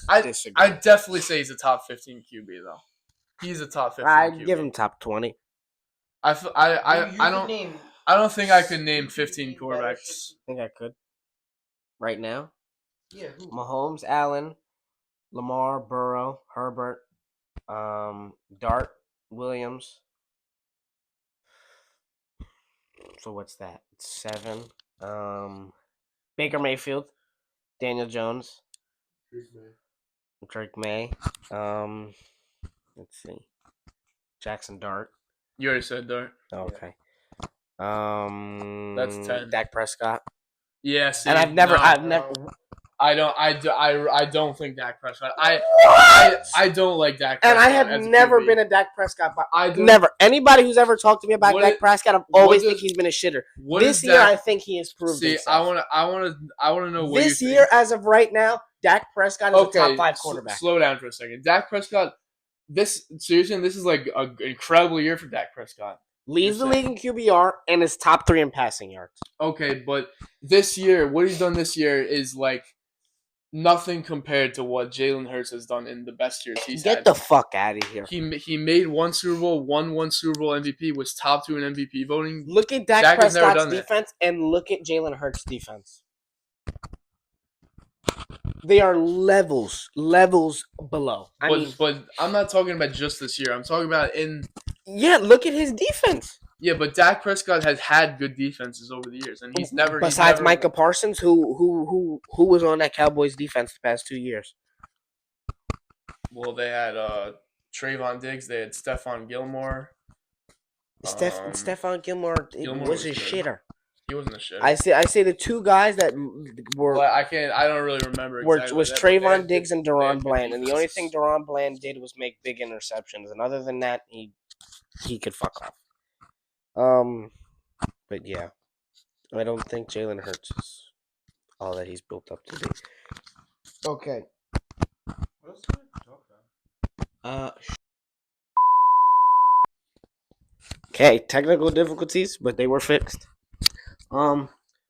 Speaker 2: I'd
Speaker 1: disagree.
Speaker 2: I'd definitely say he's a top 15 QB though. He's a top 15
Speaker 1: I'd
Speaker 2: QB.
Speaker 1: give him top 20.
Speaker 2: I don't
Speaker 6: Name,
Speaker 2: I don't think I could name 15 quarterbacks.
Speaker 1: I think I could. Right now,
Speaker 6: yeah, who?
Speaker 1: Mahomes, Allen, Lamar, Burrow, Herbert, Dart, Williams. So what's that? 7. Baker Mayfield, Daniel Jones, Drake May. Let's see. Jackson Dart.
Speaker 2: You already said Dart.
Speaker 1: Okay.
Speaker 2: That's 10.
Speaker 1: Dak Prescott.
Speaker 2: Yeah, see,
Speaker 1: And I've never.
Speaker 2: I don't think Dak Prescott. I don't like Dak Prescott.
Speaker 1: And I have
Speaker 2: as a
Speaker 1: never
Speaker 2: QB.
Speaker 1: been a Dak Prescott. But
Speaker 2: I don't-
Speaker 1: never. Anybody who's ever talked to me about
Speaker 2: What
Speaker 1: Dak
Speaker 2: is-
Speaker 1: Prescott, I've
Speaker 2: what
Speaker 1: always
Speaker 2: does-
Speaker 1: think he's been a shitter.
Speaker 2: What
Speaker 1: This
Speaker 2: is
Speaker 1: year, I
Speaker 2: Dak?
Speaker 1: think he has proved
Speaker 2: See,
Speaker 1: himself.
Speaker 2: I wanna know what
Speaker 1: This
Speaker 2: you
Speaker 1: year,
Speaker 2: think.
Speaker 1: as of right now, Dak Prescott is a top 5 quarterback.
Speaker 2: Slow down for a second. Dak Prescott. This seriously, this is like an incredible year for Dak Prescott.
Speaker 1: Leads the
Speaker 2: You're
Speaker 1: league in QBR and is top 3 in passing yards.
Speaker 2: Okay, but this year, what he's done this year is like nothing compared to what Jalen Hurts has done in the best years he's
Speaker 1: Get
Speaker 2: had.
Speaker 1: the fuck out of here.
Speaker 2: He made 1 Super Bowl, won 1 Super Bowl MVP, was top 2 in MVP voting.
Speaker 1: Look at Dak
Speaker 2: Dak has never
Speaker 1: Prescott's
Speaker 2: done that.
Speaker 1: defense and look at Jalen Hurts' defense. They are levels below.
Speaker 2: But I'm not talking about just this year. I'm talking about
Speaker 1: Yeah, look at his defense.
Speaker 2: yeah. But Dak Prescott has had good defenses over the years, and he's never
Speaker 1: Besides
Speaker 2: never,
Speaker 1: Micah Parsons, who was on that Cowboys defense the past 2 years.
Speaker 2: Well, they had Trayvon Diggs. They had Stephon Gilmore.
Speaker 1: Stephon Gilmore,
Speaker 2: Gilmore
Speaker 1: was a
Speaker 2: was good.
Speaker 1: shitter.
Speaker 2: He wasn't a shit.
Speaker 1: I say the 2 guys that were
Speaker 2: But I don't really remember. Exactly
Speaker 1: was
Speaker 2: that, but they
Speaker 1: Trayvon
Speaker 2: had
Speaker 1: Diggs and
Speaker 2: they had
Speaker 1: Deron
Speaker 2: good
Speaker 1: Bland, and the only
Speaker 2: defenses.
Speaker 1: thing Deron Bland did was make big interceptions, and other than that, he could fuck off. But yeah, I don't think Jalen Hurts is all that he's built up to be. Okay. Okay, technical difficulties, but they were fixed. But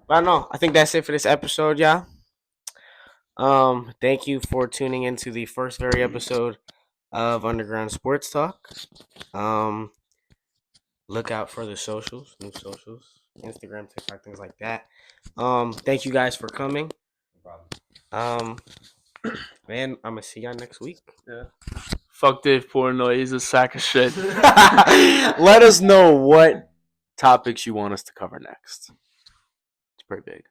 Speaker 1: I don't know. I think that's it for this episode, y'all. Thank you for tuning into the first very episode of Underground Sports Talk. Look out for the new socials, Instagram, TikTok, things like that. Thank you guys for coming. Man, I'm gonna see y'all next week.
Speaker 2: Fuck Dave Portnoy. He's a sack of shit.
Speaker 4: Let us know what topics you want us to cover next. It's pretty big.